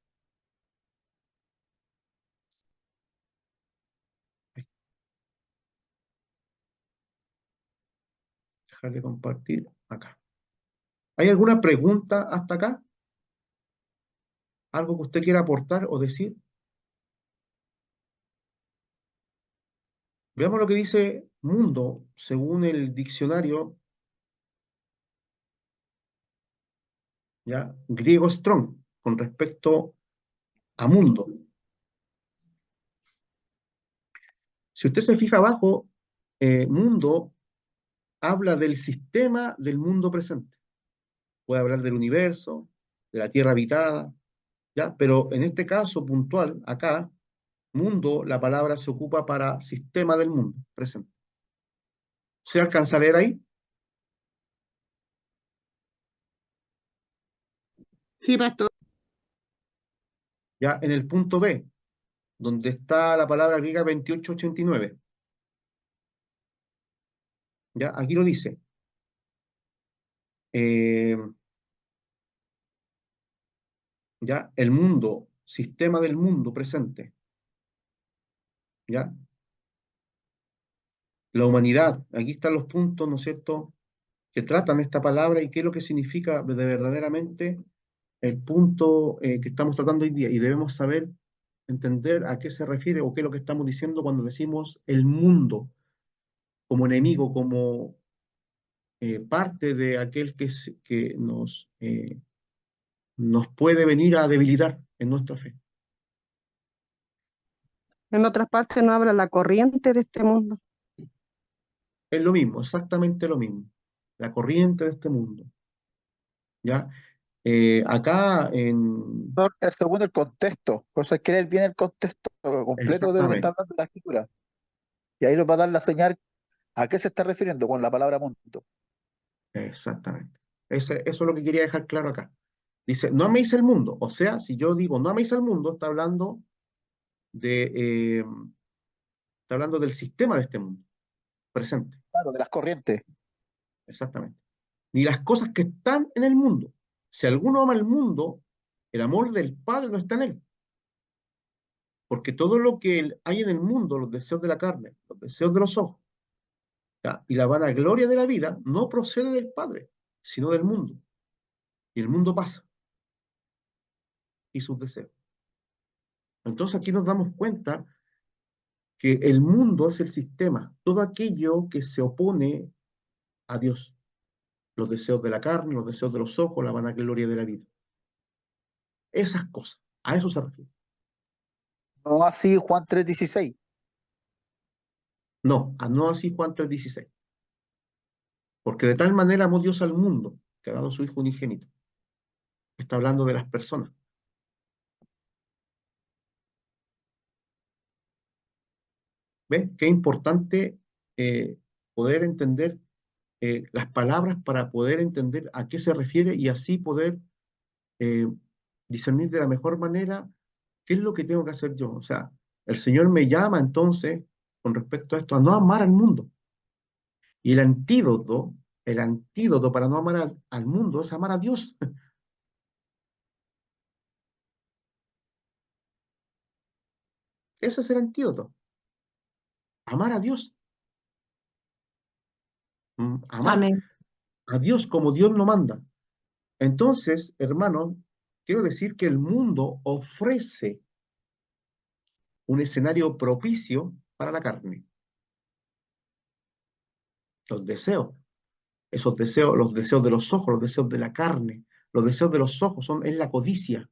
Dejar de compartir acá. ¿Hay alguna pregunta hasta acá? ¿Algo que usted quiera aportar o decir? Veamos lo que dice mundo, según el diccionario, ya, griego Strong, con respecto a mundo. Si usted se fija abajo, mundo habla del sistema del mundo presente. Puede hablar del universo, de la tierra habitada, ¿ya? Pero en este caso puntual, acá, mundo, la palabra se ocupa para sistema del mundo presente. ¿Se alcanza a leer ahí? Sí, pastor. Ya en el punto B, donde está la palabra griega 2889. Ya, aquí lo dice. Eh, ya, el mundo, sistema del mundo presente. Ya, la humanidad, aquí están los puntos, ¿no es cierto?, que tratan esta palabra y qué es lo que significa de verdaderamente el punto que estamos tratando hoy día. Y debemos saber, entender a qué se refiere o qué es lo que estamos diciendo cuando decimos el mundo como enemigo, como parte de aquel que nos puede venir a debilitar en nuestra fe. En otras partes no habla la corriente de este mundo. Es lo mismo, exactamente lo mismo. La corriente de este mundo. ¿Ya? Acá en... No, es según el contexto. Por eso hay que leer bien el contexto completo de lo que está Exactamente, hablando la escritura. Y ahí nos va a dar la señal a qué se está refiriendo con la palabra mundo. exactamente. Eso es lo que quería dejar claro acá. Dice, no améis el mundo. O sea, si yo digo no améis el mundo, de, eh, está hablando del sistema de este mundo, presente. Claro, de las corrientes. Exactamente. Ni las cosas que están en el mundo. Si alguno ama el mundo, el amor del Padre no está en él. Porque todo lo que hay en el mundo, los deseos de la carne, los deseos de los ojos, ¿ya?, y la vanagloria de la vida, no procede del Padre, sino del mundo. Y el mundo pasa, y sus deseos. Entonces aquí nos damos cuenta que el mundo es el sistema, todo aquello que se opone a Dios, los deseos de la carne, los deseos de los ojos, la vanagloria de la vida. Esas cosas, a eso se refiere. No así Juan 3:16. No, no así Juan 3:16. Porque de tal manera amó Dios al mundo, que ha dado su Hijo unigénito. Está hablando de las personas. ¿Ves? Qué importante poder entender las palabras para poder entender a qué se refiere y así poder eh, discernir de la mejor manera qué es lo que tengo que hacer yo. O sea, el Señor me llama entonces, con respecto a esto, a no amar al mundo. Y el antídoto para no amar al mundo es amar a Dios. Ese es el antídoto. Amar a Dios. Amar Amén. a Dios como Dios lo manda. Entonces, hermano, quiero decir que el mundo ofrece un escenario propicio para la carne. Los deseos, esos deseos, los deseos de los ojos, los deseos de la carne, los deseos de los ojos es la codicia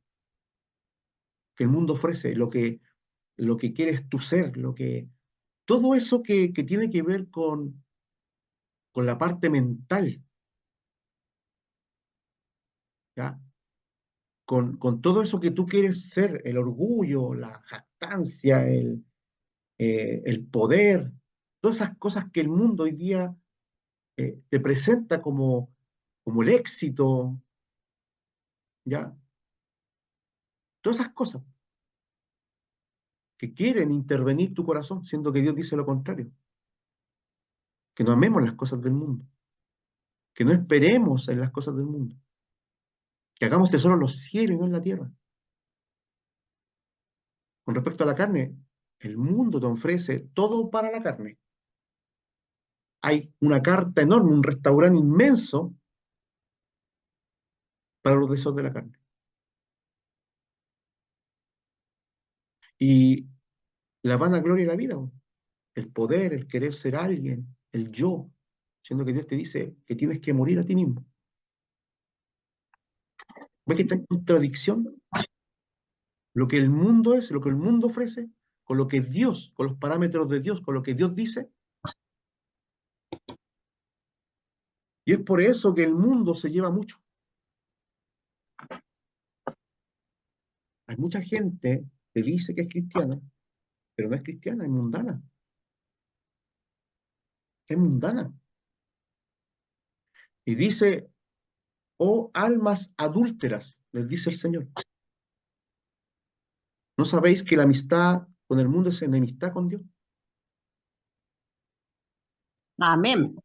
que el mundo ofrece, lo que quieres tu ser, todo eso que tiene que ver con la parte mental, ¿ya? Con todo eso que tú quieres ser, el orgullo, la jactancia, el poder, todas esas cosas que el mundo hoy día te presenta como el éxito, ¿ya? Todas esas cosas que quieren intervenir tu corazón, siendo que Dios dice lo contrario, que no amemos las cosas del mundo, que no esperemos en las cosas del mundo, que hagamos tesoro en los cielos y no en la tierra. Con respecto a la carne, el mundo te ofrece todo para la carne. Hay una carta enorme, un restaurante inmenso para los deseos de la carne. Y la vanagloria de la vida, el poder, el querer ser alguien, el yo, siendo que Dios te dice que tienes que morir a ti mismo. ¿Ves que está en contradicción lo que el mundo es, lo que el mundo ofrece, con lo que Dios, con los parámetros de Dios, con lo que Dios dice? Y es por eso que el mundo se lleva mucho. Hay mucha gente que dice que es cristiana, pero no es cristiana, es mundana. Es mundana. Y dice, oh almas adúlteras, les dice el Señor. ¿No sabéis que la amistad con el mundo es enemistad con Dios? Amén.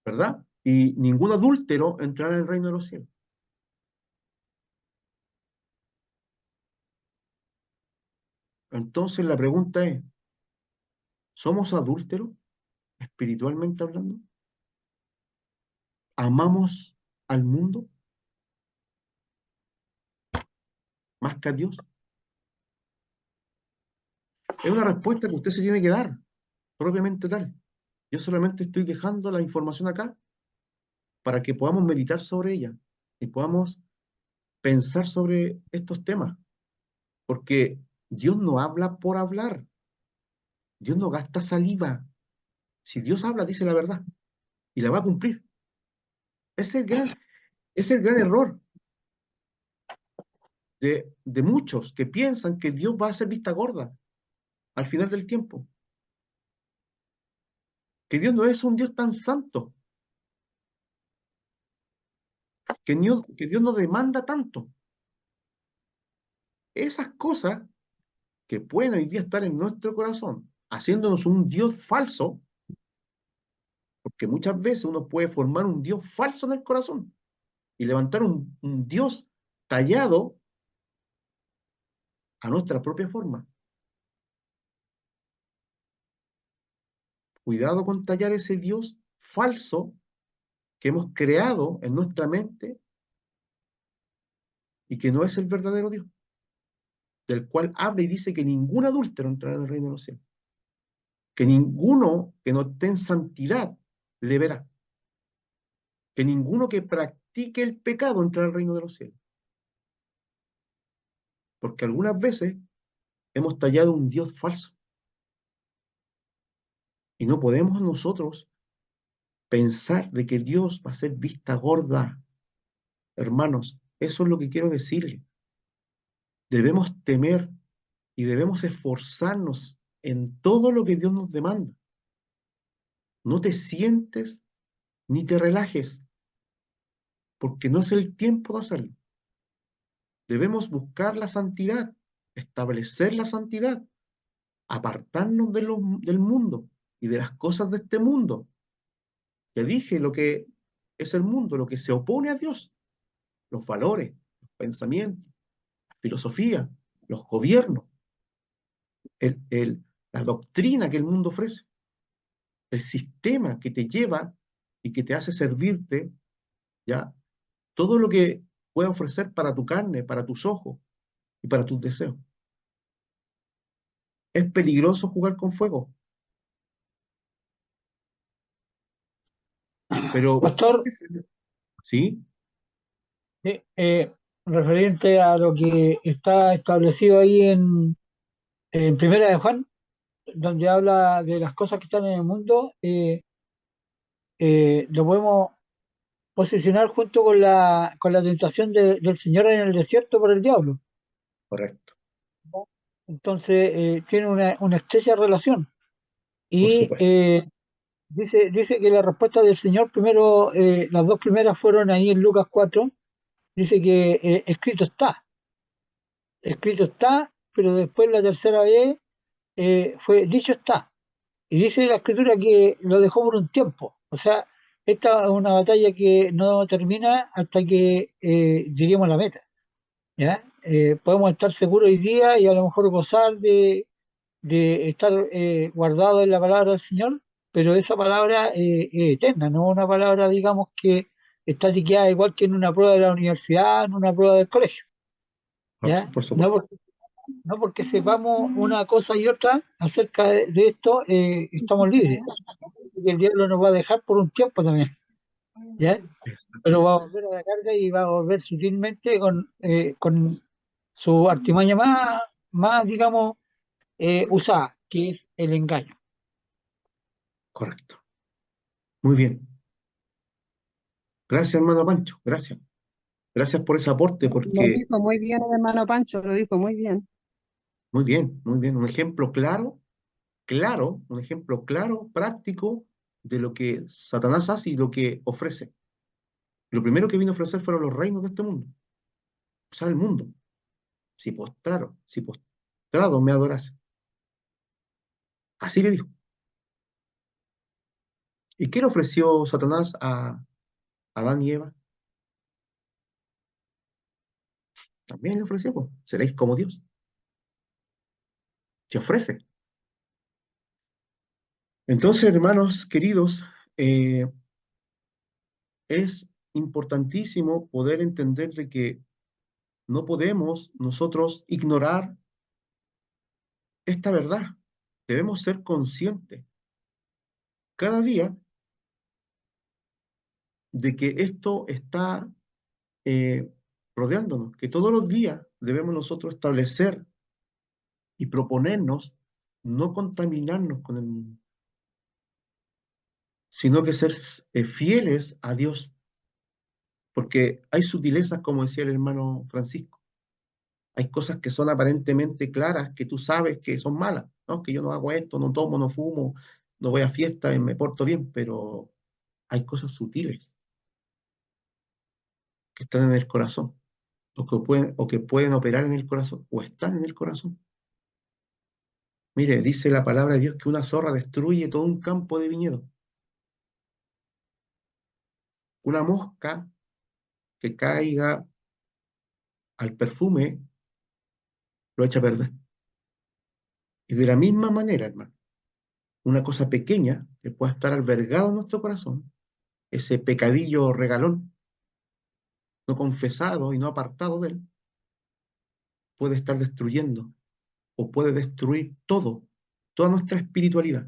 ¿Verdad? Y ningún adúltero entrará en el reino de los cielos. Entonces la pregunta es, ¿somos adúlteros espiritualmente hablando? ¿Amamos al mundo más que a Dios? Es una respuesta que usted se tiene que dar, propiamente tal. Yo solamente estoy dejando la información acá para que podamos meditar sobre ella y podamos pensar sobre estos temas, porque Dios no habla por hablar, Dios no gasta saliva. Si Dios habla, dice la verdad y la va a cumplir. Es el gran, es el gran error de muchos que piensan que Dios va a hacer vista gorda al final del tiempo, que Dios no es un Dios tan santo, que Dios no demanda tanto. Esas cosas que pueden hoy día estar en nuestro corazón, haciéndonos un Dios falso, porque muchas veces uno puede formar un Dios falso en el corazón y levantar un Dios tallado a nuestra propia forma. Cuidado con tallar ese Dios falso que hemos creado en nuestra mente y que no es el verdadero Dios, del cual habla y dice que ningún adúltero entrará en el reino de los cielos, que ninguno que no esté en santidad le verá, que ninguno que practique el pecado entrará al reino de los cielos. Porque algunas veces hemos tallado un Dios falso y no podemos nosotros pensar de que Dios va a ser vista gorda. Hermanos, eso es lo que quiero decirle. Debemos temer y debemos esforzarnos en todo lo que Dios nos demanda. No te sientes ni te relajes, porque no es el tiempo de hacerlo. Debemos buscar la santidad, establecer la santidad, apartarnos del mundo y de las cosas de este mundo. Ya dije lo que es el mundo, lo que se opone a Dios, los valores, los pensamientos, la filosofía, los gobiernos, la doctrina que el mundo ofrece, el sistema que te lleva y que te hace servirte, ¿ya? Todo lo que puede ofrecer para tu carne, para tus ojos y para tus deseos. Es peligroso jugar con fuego, pero Pastor, ¿sí? referente a lo que está establecido ahí en Primera de Juan, donde habla de las cosas que están en el mundo, lo podemos posicionar junto con la tentación del Señor en el desierto por el diablo. Correcto, Entonces, tiene una estrecha relación. por Y supuesto. dice que la respuesta del Señor, primero, las dos primeras fueron ahí en Lucas 4, dice que escrito está, pero después la tercera vez fue dicho está. Y dice la escritura que lo dejó por un tiempo. O sea, esta es una batalla que no termina hasta que lleguemos a la meta. ¿Ya? Podemos estar seguros hoy día y a lo mejor gozar de estar guardado en la palabra del Señor, pero esa palabra es eterna, no una palabra, digamos, que está tiqueada igual que en una prueba de la universidad, en una prueba del colegio. ¿Ya? Por supuesto. No porque sepamos una cosa y otra acerca de esto, estamos libres. Y el diablo nos va a dejar por un tiempo también, ¿ya? Pero va a volver a la carga y va a volver sutilmente con su artimaña más digamos, usada, que es el engaño. Correcto. Muy bien. Gracias, hermano Pancho. Gracias. Gracias por ese aporte, Lo porque dijo muy bien el hermano Pancho, lo dijo muy bien. muy bien, muy bien. Un ejemplo claro, claro, un ejemplo claro, práctico de lo que Satanás hace y lo que ofrece. Lo primero que vino a ofrecer fueron los reinos de este mundo. O sea, el mundo. Si postrado me adorase. Así le dijo. ¿Y qué le ofreció Satanás a Adán y Eva? También le ofreció, pues, seréis como Dios. Te ofrece. Entonces, hermanos queridos, es importantísimo poder entender de que no podemos nosotros ignorar esta verdad. Debemos ser conscientes cada día de que esto está eh, rodeándonos, que todos los días debemos nosotros establecer y proponernos no contaminarnos con el mundo, sino que ser fieles a Dios, porque hay sutilezas, como decía el hermano Francisco. Hay cosas que son aparentemente claras, que tú sabes que son malas, ¿no? Que yo no hago esto, no tomo, no fumo, no voy a fiesta, me porto bien, pero hay cosas sutiles que están en el corazón, o que pueden operar en el corazón, o están en el corazón. Mire, dice la palabra de Dios que una zorra destruye todo un campo de viñedo. Una mosca que caiga al perfume lo echa a perder. Y de la misma manera, hermano, una cosa pequeña que pueda estar albergada en nuestro corazón, ese pecadillo regalón, no confesado y no apartado de él, puede estar destruyendo o puede destruir todo, toda nuestra espiritualidad.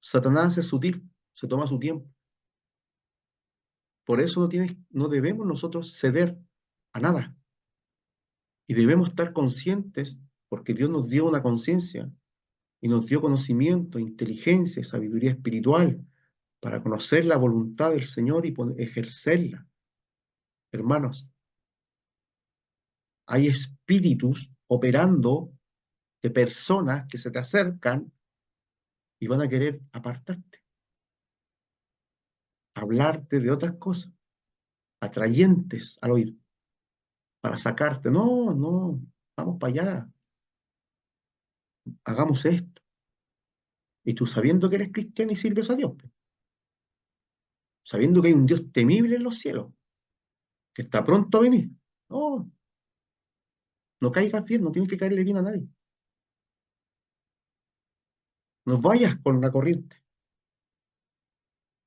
Satanás es sutil, se toma su tiempo. Por eso no debemos nosotros ceder a nada. Y debemos estar conscientes, porque Dios nos dio una conciencia y nos dio conocimiento, inteligencia, sabiduría espiritual para conocer la voluntad del Señor y ejercerla. Hermanos, hay espíritus operando de personas que se te acercan y van a querer apartarte. hablarte de otras cosas, atrayentes al oído, para sacarte. No, no, vamos para allá, hagamos esto. Y tú sabiendo que eres cristiano y sirves a Dios, pues, sabiendo que hay un Dios temible en los cielos, que está pronto a venir. No, no caigas bien, no tienes que caerle bien a nadie. No vayas con la corriente.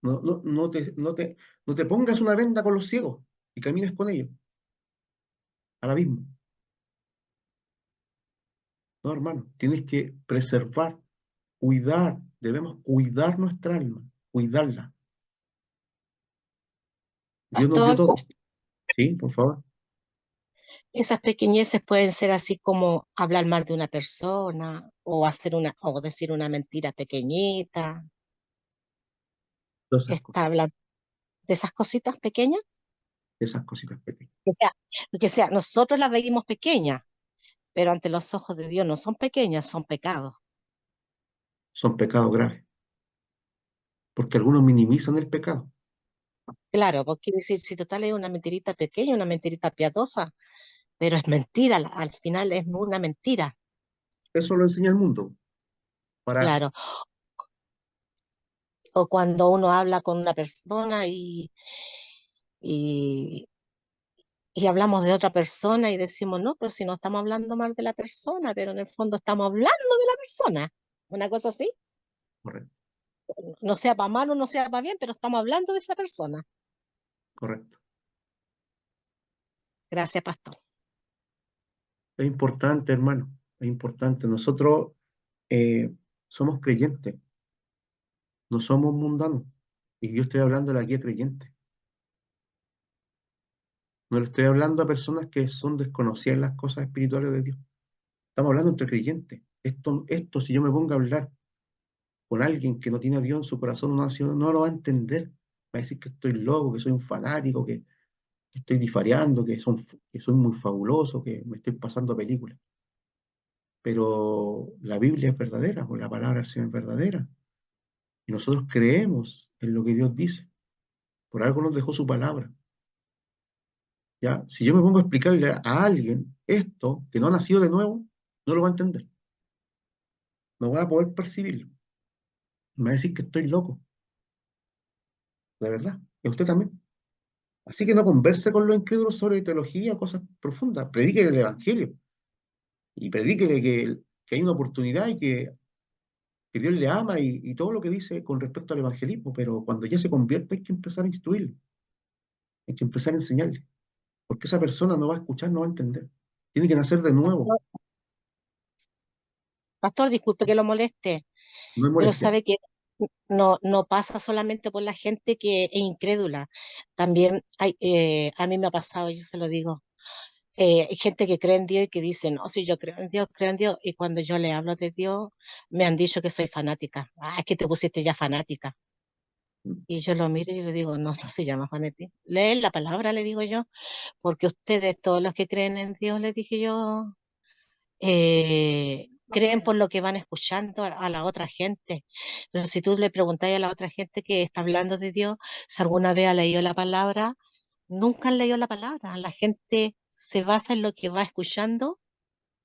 No, no, no te pongas una venda con los ciegos y camines con ellos al abismo. No, hermano, tienes que preservar, cuidar, debemos cuidar nuestra alma, cuidarla. Dios nos dio Pastor, todo. Sí, por favor. esas pequeñeces pueden ser así como hablar mal de una persona o o decir una mentira pequeñita. Todas esas Está cosas, hablando de esas cositas pequeñas. esas cositas pequeñas. O sea, nosotros las veíamos pequeñas, pero ante los ojos de Dios no son pequeñas, son pecados. Son pecados graves, porque algunos minimizan el pecado. Claro, porque decir, si total es una mentirita pequeña, una mentirita piadosa, pero es mentira, al final es una mentira. Eso lo enseña el mundo. Para, Claro, o cuando uno habla con una persona y, y hablamos de otra persona y decimos, no, pero si no estamos hablando mal de la persona, pero en el fondo estamos hablando de la persona. Una cosa así, correcto, no sea para mal o no sea para bien, pero estamos hablando de esa persona. correcto. Gracias, pastor. Es importante, hermano, es importante. Nosotros eh, somos creyentes, no somos mundanos. Y yo estoy hablando de la guía creyente. No le estoy hablando a personas que son desconocidas en las cosas espirituales de Dios. Estamos hablando entre creyentes. Esto, si yo me pongo a hablar con alguien que no tiene a Dios en su corazón, no lo va a entender. Va a decir que estoy loco, que soy un fanático, que estoy difareando, que soy muy fabuloso, que me estoy pasando películas. Pero la Biblia es verdadera, o la palabra del Señor es verdadera. Y nosotros creemos en lo que Dios dice. Por algo nos dejó su palabra. ¿Ya? Si yo me pongo a explicarle a alguien esto, que no ha nacido de nuevo, no lo va a entender. No va a poder percibirlo. Me va a decir que estoy loco. La verdad. Y usted también. Así que no converse con los incrédulos sobre teología o cosas profundas. Predíquele el Evangelio. Y predíquele que hay una oportunidad y que Dios le ama y todo lo que dice con respecto al evangelismo. Pero cuando ya se convierte hay que empezar a instruirle. Hay que empezar a enseñarle. Porque esa persona no va a escuchar, no va a entender. Tiene que nacer de nuevo. Pastor, pastor, disculpe que lo moleste, No es pero molestia. sabe que no pasa solamente por la gente que es incrédula. También a mí me ha pasado, yo se lo digo, hay gente que cree en Dios y que dice, no, si yo creo en Dios, y cuando yo le hablo de Dios, me han dicho que soy fanática. Ah, es que te pusiste ya fanática. Y yo lo miro y le digo, no, no se llama fanática. Leen la palabra, le digo yo, porque ustedes, todos los que creen en Dios, les dije yo, creen por lo que van escuchando a la otra gente. Pero si tú le preguntas a la otra gente que está hablando de Dios, si alguna vez ha leído la palabra, nunca han leído la palabra. La gente se basa en lo que va escuchando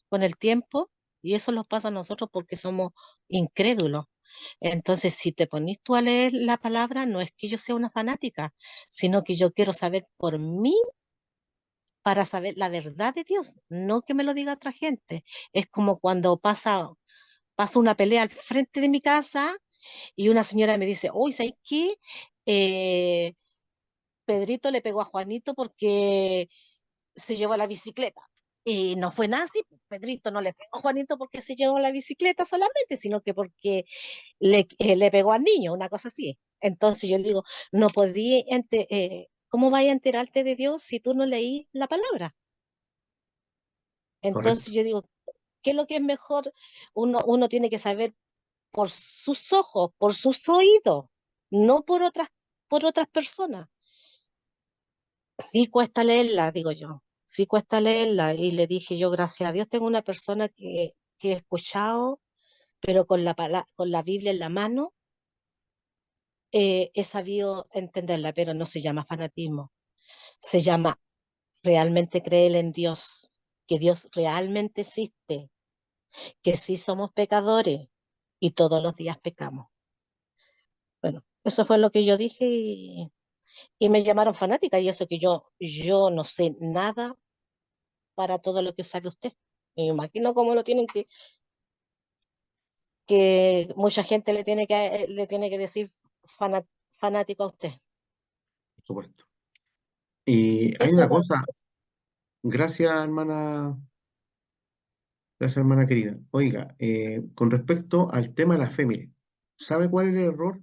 con el tiempo y eso nos pasa a nosotros porque somos incrédulos. Entonces, si te pones tú a leer la palabra, no es que yo sea una fanática, sino que yo quiero saber por mí para saber la verdad de Dios, no que me lo diga otra gente. Es como cuando pasa una pelea al frente de mi casa y una señora me dice, uy, ¿sabes qué? Eh, Pedrito le pegó a Juanito porque se llevó la bicicleta. Y no fue nada así, Pedrito no le pegó a Juanito porque se llevó la bicicleta solamente, sino que porque le pegó al niño, una cosa así. Entonces yo digo, no podía, ¿cómo vaya a enterarte de Dios si tú no leí la palabra? Correcto. Entonces yo digo, ¿qué es lo que es mejor? Uno tiene que saber por sus ojos, por sus oídos, no por otras personas. Sí cuesta leerla, digo yo, sí cuesta leerla. Y le dije yo, gracias a Dios, tengo una persona que he escuchado, pero con la Biblia en la mano, he sabido entenderla, pero no se llama fanatismo, se llama realmente creer en Dios, que Dios realmente existe, que sí somos pecadores y todos los días pecamos. Bueno, eso fue lo que yo dije y me llamaron fanática y eso que yo no sé nada para todo lo que sabe usted. Me imagino cómo lo tienen que mucha gente le tiene que decir fanático a usted. por supuesto. Y hay Esa una era- cosa, gracias hermana querida. Oiga, con respecto al tema de la fe, mire, ¿sabe cuál es el error?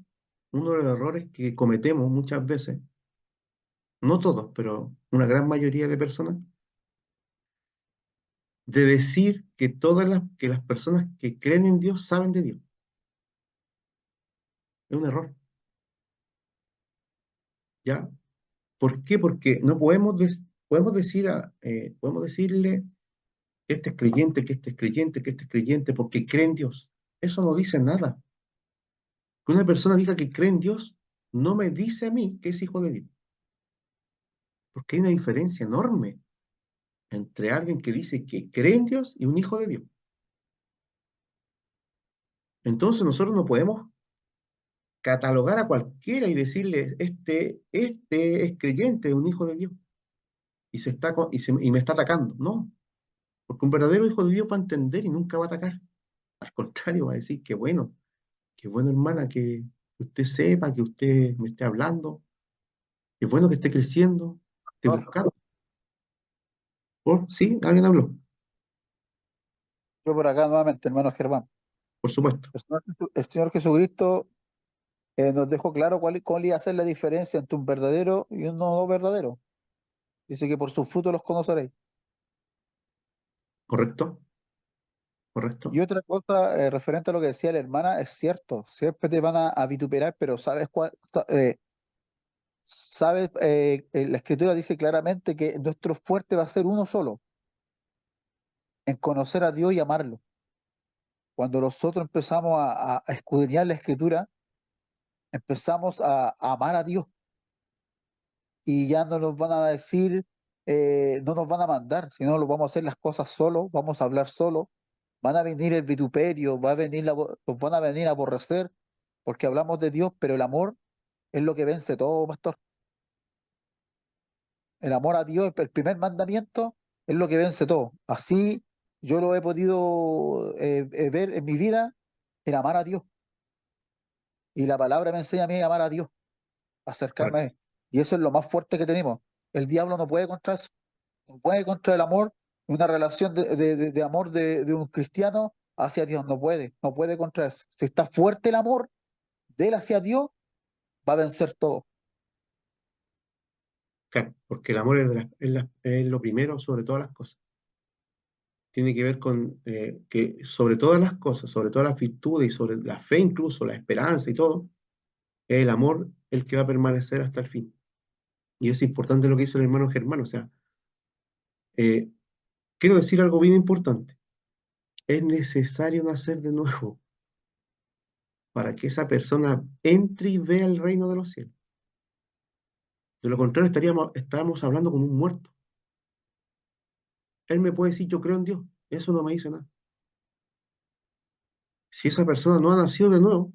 Uno de los errores que cometemos muchas veces, no todos, pero una gran mayoría de personas, de decir que que las personas que creen en Dios saben de Dios. Es un error, ¿ya? ¿Por qué? Porque no podemos decir podemos decirle que este es creyente, que este es creyente, que este es creyente, porque cree en Dios. Eso no dice nada. Que una persona diga que cree en Dios no me dice a mí que es hijo de Dios, porque hay una diferencia enorme entre alguien que dice que cree en Dios y un hijo de Dios. Entonces nosotros no podemos catalogar a cualquiera y decirle, este es creyente, un hijo de Dios, y me está atacando. No, porque un verdadero hijo de Dios va a entender y nunca va a atacar. Al contrario, va a decir, qué bueno hermana, que usted sepa, que usted me esté hablando, qué bueno que esté creciendo, esté buscando. ¿Sí? ¿Alguien habló? Yo por acá nuevamente, hermano Germán. Por supuesto. El Señor Jesucristo nos dejó claro cuál iba a ser la diferencia entre un verdadero y un no verdadero. Dice que por sus frutos los conoceréis. ¿Correcto? Y ¿Correcto? otra cosa, referente a lo que decía la hermana, es cierto, siempre te van a vituperar, pero la Escritura dice claramente que nuestro fuerte va a ser uno solo, en conocer a Dios y amarlo. Cuando nosotros empezamos a escudriñar la Escritura, empezamos a amar a Dios y ya no nos van a decir, no nos van a mandar, sino lo vamos a hacer las cosas solos, vamos a hablar solos, van a venir el vituperio, nos van a venir a aborrecer porque hablamos de Dios, pero el amor es lo que vence todo, pastor. El amor a Dios, el primer mandamiento, es lo que vence todo. Así yo lo he podido ver en mi vida, el amar a Dios. Y la palabra me enseña a mí a amar a Dios, a acercarme a Correcto. Él. Y eso es lo más fuerte que tenemos. El diablo no puede contra eso, no puede contra el amor, una relación de amor de un cristiano hacia Dios. No puede contra eso. Si está fuerte el amor de él hacia Dios, va a vencer todo. Claro, porque el amor es lo primero sobre todas las cosas. Tiene que ver con que sobre todas las cosas, sobre todas las virtudes y sobre la fe incluso, la esperanza y todo, es el amor el que va a permanecer hasta el fin. Y es importante lo que dice el hermano Germán. O sea, eh, quiero decir algo bien importante. Es necesario nacer de nuevo para que esa persona entre y vea el reino de los cielos. De lo contrario, estábamos hablando con un muerto. Él me puede decir, yo creo en Dios. Eso no me dice nada. Si esa persona no ha nacido de nuevo,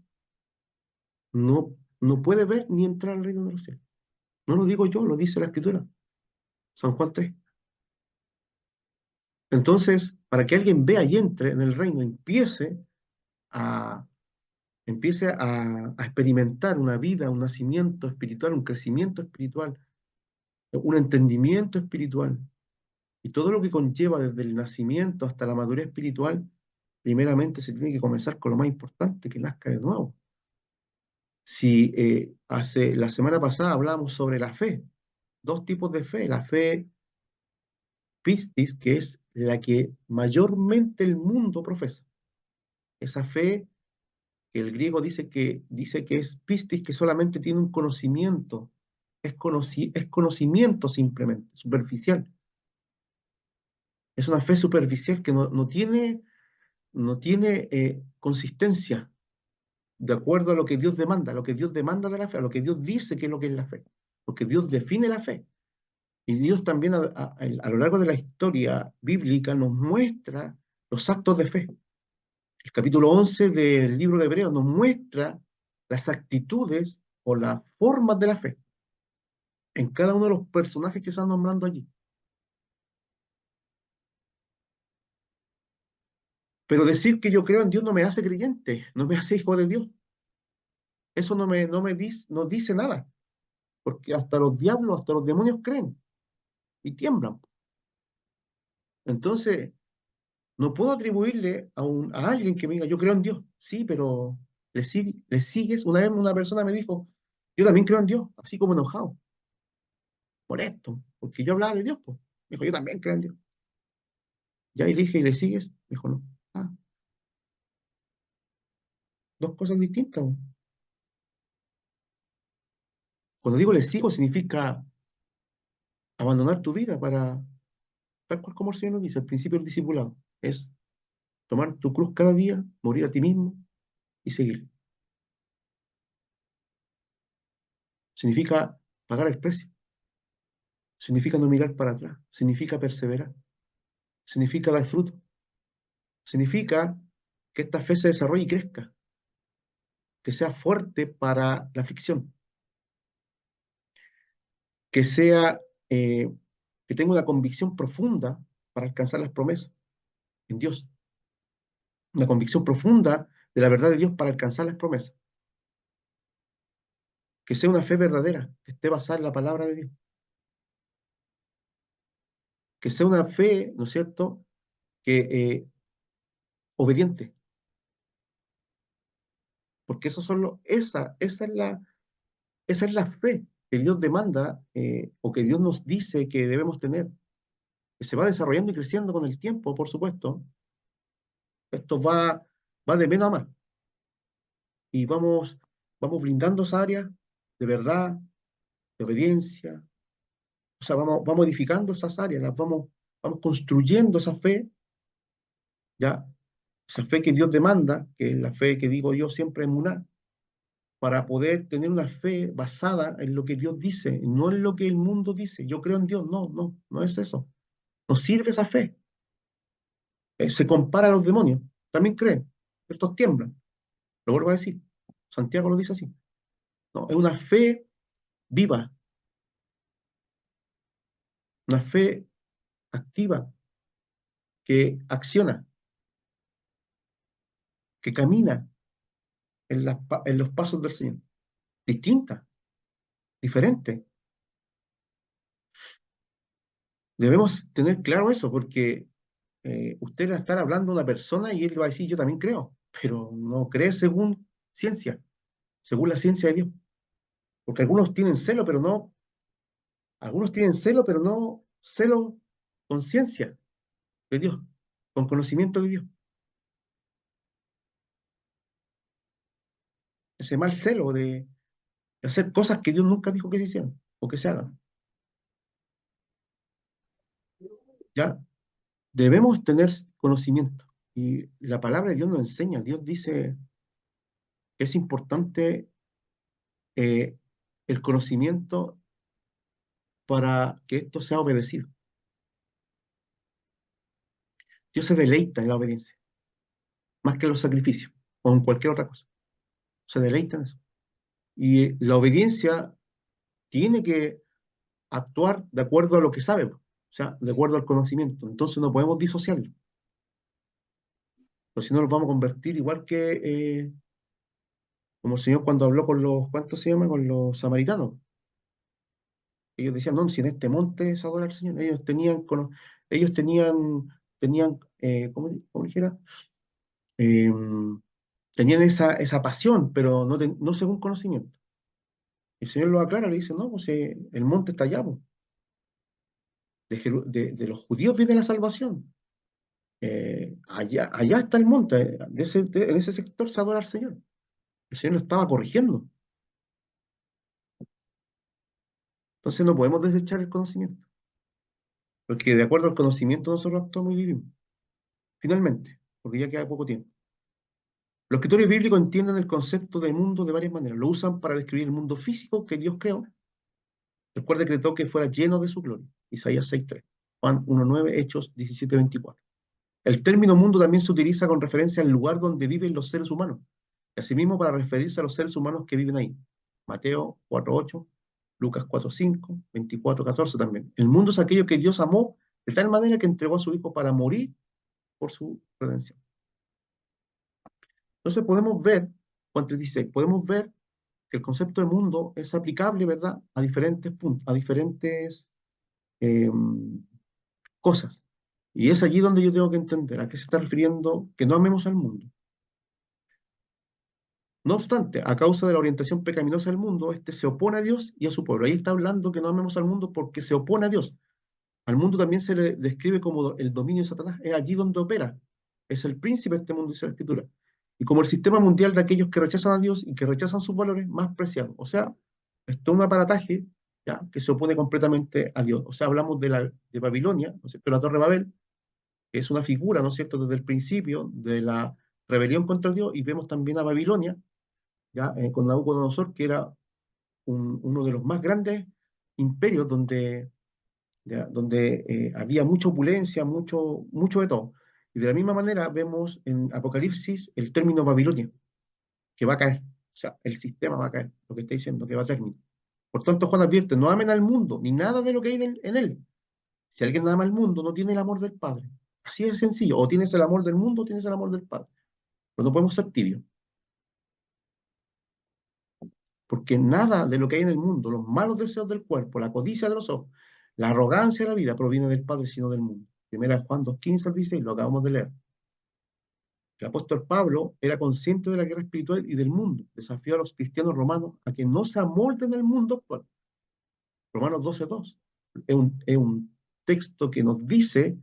no puede ver ni entrar al reino de los cielos. No lo digo yo, lo dice la Escritura. San Juan 3. Entonces, para que alguien vea y entre en el reino, a, a experimentar una vida, un nacimiento espiritual, un crecimiento espiritual, un entendimiento espiritual, y todo lo que conlleva desde el nacimiento hasta la madurez espiritual, primeramente se tiene que comenzar con lo más importante, que nazca de nuevo. Si la semana pasada hablábamos sobre la fe, dos tipos de fe, la fe pistis, que es la que mayormente el mundo profesa, esa fe que el griego dice que es pistis, que solamente tiene un conocimiento, es conocimiento simplemente, superficial. Es una fe superficial que no tiene consistencia, de acuerdo a lo que Dios demanda, a lo que Dios demanda de la fe, a lo que Dios dice que es lo que es la fe, porque Dios define la fe. Y Dios también a lo largo de la historia bíblica nos muestra los actos de fe. El capítulo 11 del libro de Hebreos nos muestra las actitudes o las formas de la fe en cada uno de los personajes que están nombrando allí. Pero decir que yo creo en Dios no me hace creyente, no me hace hijo de Dios. Eso no dice nada, porque hasta los diablos, hasta los demonios creen y tiemblan. Entonces, no puedo atribuirle a alguien que me diga, yo creo en Dios. Sí, pero le sigues. Una vez una persona me dijo, yo también creo en Dios, así como enojado, molesto, porque yo hablaba de Dios, pues. Me dijo, yo también creo en Dios. Ya y le dije, ¿y le sigues? Me dijo, no. Ah, dos cosas distintas. Cuando digo le sigo, significa abandonar tu vida para, tal cual como el Señor nos dice, el principio del discipulado. Es tomar tu cruz cada día, morir a ti mismo y seguir. Significa pagar el precio. Significa no mirar para atrás. Significa perseverar. Significa dar fruto. Significa que esta fe se desarrolle y crezca. Que sea fuerte para la aflicción. Que sea, que tenga una convicción profunda para alcanzar las promesas en Dios. Una convicción profunda de la verdad de Dios para alcanzar las promesas. Que sea una fe verdadera, que esté basada en la palabra de Dios. Que sea una fe, ¿no es cierto?, que obediente, porque esa es la fe que Dios demanda o que Dios nos dice que debemos tener, que se va desarrollando y creciendo con el tiempo, por supuesto. Esto va de menos a más y vamos blindando esa área de verdad, de obediencia, o sea, vamos edificando esas áreas, vamos construyendo esa fe, ¿ya? Esa fe que Dios demanda, que es la fe que digo yo siempre en Muná, para poder tener una fe basada en lo que Dios dice, no en lo que el mundo dice. Yo creo en Dios, no es eso. No sirve esa fe. Se compara a los demonios, también creen, estos tiemblan. Lo vuelvo a decir, Santiago lo dice así. No, es una fe viva, una fe activa, que acciona, que camina en los pasos del Señor. Distinta, diferente. Debemos tener claro eso, porque usted va a estar hablando a una persona y él va a decir, yo también creo, pero no cree según ciencia, según la ciencia de Dios. Porque algunos tienen celo, pero no celo con ciencia de Dios, con conocimiento de Dios. Ese mal celo de hacer cosas que Dios nunca dijo que se hicieran o que se hagan. ¿Ya? Debemos tener conocimiento. Y la palabra de Dios nos enseña. Dios dice que es importante eh, el conocimiento para que esto sea obedecido. Dios se deleita en la obediencia, más que en los sacrificios o en cualquier otra cosa. Se deleita en eso. Y la obediencia tiene que actuar de acuerdo a lo que sabe, o sea, de acuerdo al conocimiento. Entonces no podemos disociarlo, porque si no nos vamos a convertir igual que como el Señor cuando habló con los, ¿cuántos se llama? Con los samaritanos. Ellos decían, no, si en este monte se adora al Señor. Ellos tenían ¿cómo dijera? Eh, tenían esa pasión, pero no según conocimiento. El Señor lo aclara, le dice, no, pues el monte está allá, pues. De los judíos viene la salvación. Allá está el monte, en ese sector se adora al Señor. El Señor lo estaba corrigiendo. Entonces no podemos desechar el conocimiento, porque de acuerdo al conocimiento nosotros actuamos y vivimos. Finalmente, porque ya queda poco tiempo. Los escritores bíblicos entienden el concepto de mundo de varias maneras. Lo usan para describir el mundo físico que Dios creó. Recuerda que decretó que fuera lleno de su gloria. Isaías 6:3. Juan 1:9, Hechos 17:24. El término mundo también se utiliza con referencia al lugar donde viven los seres humanos. Y asimismo para referirse a los seres humanos que viven ahí. Mateo 4:8, Lucas 4:5, 24:14 también. El mundo es aquello que Dios amó de tal manera que entregó a su Hijo para morir por su redención. Entonces podemos ver, Juan 3:16, podemos ver que el concepto de mundo es aplicable, ¿verdad?, a diferentes puntos, a diferentes cosas. Y es allí donde yo tengo que entender a qué se está refiriendo que no amemos al mundo. No obstante, a causa de la orientación pecaminosa del mundo, este se opone a Dios y a su pueblo. Ahí está hablando que no amemos al mundo porque se opone a Dios. Al mundo también se le describe como el dominio de Satanás. Es allí donde opera. Es el príncipe de este mundo, dice la Escritura. Y como el sistema mundial de aquellos que rechazan a Dios y que rechazan sus valores más preciados. O sea, esto es un aparataje, ¿ya?, que se opone completamente a Dios. O sea, hablamos de Babilonia, ¿no es cierto?, la Torre de Babel, que es una figura, ¿no es cierto?, desde el principio de la rebelión contra Dios, y vemos también a Babilonia, ¿ya?, con Nabucodonosor, que era uno de los más grandes imperios donde, ¿ya?, donde había mucha opulencia, mucho de todo. Y de la misma manera vemos en Apocalipsis el término Babilonia, que va a caer. O sea, el sistema va a caer, lo que está diciendo, que va a terminar. Por tanto, Juan advierte, no amen al mundo, ni nada de lo que hay en él. Si alguien ama al mundo, no tiene el amor del Padre. Así es sencillo. O tienes el amor del mundo, o tienes el amor del Padre. Pero no podemos ser tibios. Porque nada de lo que hay en el mundo, los malos deseos del cuerpo, la codicia de los ojos, la arrogancia de la vida, proviene del Padre, sino del mundo. Primera Juan 2:15 al 16, lo acabamos de leer. El apóstol Pablo era consciente de la guerra espiritual y del mundo. Desafió a los cristianos romanos a que no se amolden al mundo actual. Romanos 12:2. Es un texto que nos dice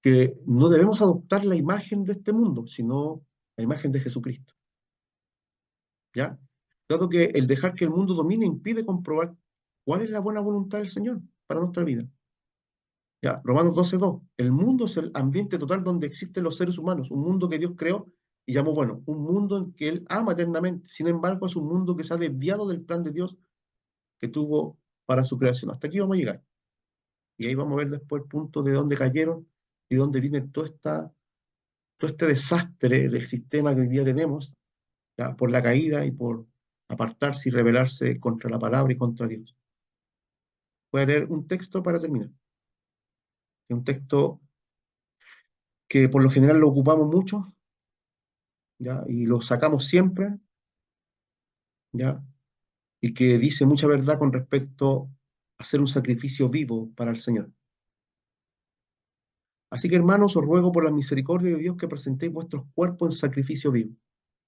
que no debemos adoptar la imagen de este mundo, sino la imagen de Jesucristo. ¿Ya? Dado que el dejar que el mundo domine impide comprobar cuál es la buena voluntad del Señor para nuestra vida. ¿Ya? Romanos 12:2. El mundo es el ambiente total donde existen los seres humanos, un mundo que Dios creó y llamó bueno, un mundo en que Él ama eternamente. Sin embargo, es un mundo que se ha desviado del plan de Dios que tuvo para su creación. Hasta aquí vamos a llegar. Y ahí vamos a ver después puntos de dónde cayeron y dónde viene todo este desastre del sistema que hoy día tenemos, ¿ya?, por la caída y por apartarse y rebelarse contra la palabra y contra Dios. Voy a leer un texto para terminar. Es un texto que por lo general lo ocupamos mucho, ¿ya?, y lo sacamos siempre, ¿ya?, y que dice mucha verdad con respecto a hacer un sacrificio vivo para el Señor. Así que, hermanos, os ruego por la misericordia de Dios que presentéis vuestros cuerpos en sacrificio vivo,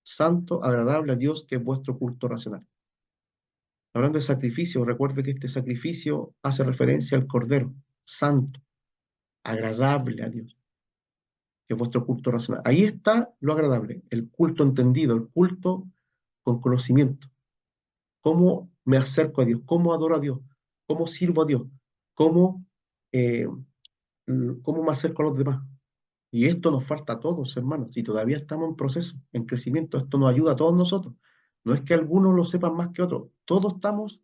santo, agradable a Dios, que es vuestro culto racional. Hablando de sacrificio, recuerde que este sacrificio hace referencia al Cordero, santo, agradable a Dios, que es vuestro culto racional. Ahí está lo agradable, el culto entendido, el culto con conocimiento. ¿Cómo me acerco a Dios? ¿Cómo adoro a Dios? ¿Cómo sirvo a Dios? ¿Cómo, eh, cómo me acerco a los demás? Y esto nos falta a todos, hermanos, y todavía estamos en proceso, en crecimiento. Esto nos ayuda a todos nosotros. No es que algunos lo sepan más que otros. Todos estamos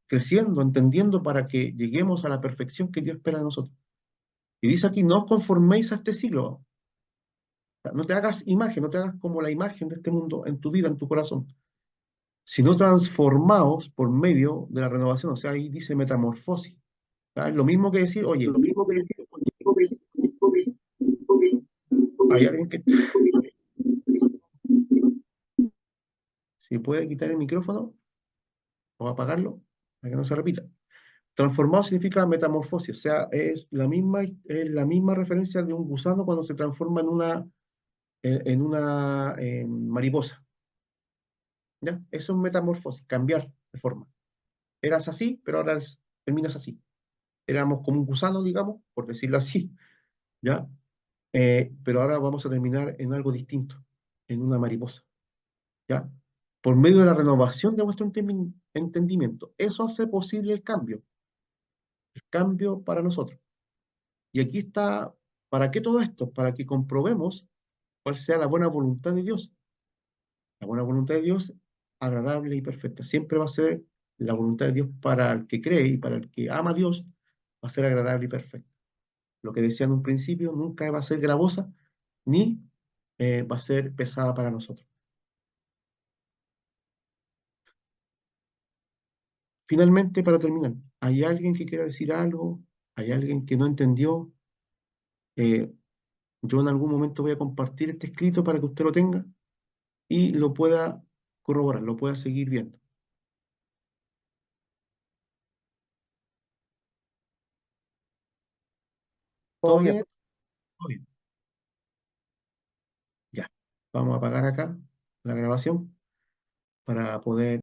creciendo, entendiendo para que lleguemos a la perfección que Dios espera de nosotros. Y dice aquí, no os conforméis a este siglo. O sea, no te hagas imagen, no te hagas como la imagen de este mundo en tu vida, en tu corazón, sino transformaos por medio de la renovación. O sea, ahí dice metamorfosis. ¿Verdad? Es lo mismo que decir, oye, hay alguien que... Si puede quitar el micrófono o apagarlo, para que no se repita. Transformado significa metamorfosis, o sea, es la misma referencia de un gusano cuando se transforma en una mariposa. ¿Ya? Eso es metamorfosis, cambiar de forma. Eras así, pero ahora terminas así. Éramos como un gusano, digamos, por decirlo así, ¿ya? Pero ahora vamos a terminar en algo distinto, en una mariposa, ¿ya? Por medio de la renovación de vuestro entendimiento. Eso hace posible el cambio para nosotros. Y aquí está, ¿para qué todo esto? Para que comprobemos cuál sea la buena voluntad de Dios. La buena voluntad de Dios, agradable y perfecta. Siempre va a ser la voluntad de Dios para el que cree y para el que ama a Dios, va a ser agradable y perfecta. Lo que decía en un principio, nunca va a ser gravosa, ni va a ser pesada para nosotros. Finalmente, para terminar, ¿hay alguien que quiera decir algo? ¿Hay alguien que no entendió? Eh, yo en algún momento voy a compartir este escrito para que usted lo tenga y lo pueda corroborar, lo pueda seguir viendo. ¿Todo ¿Todo bien? bien? Todo bien. Ya. Vamos a apagar acá la grabación para poder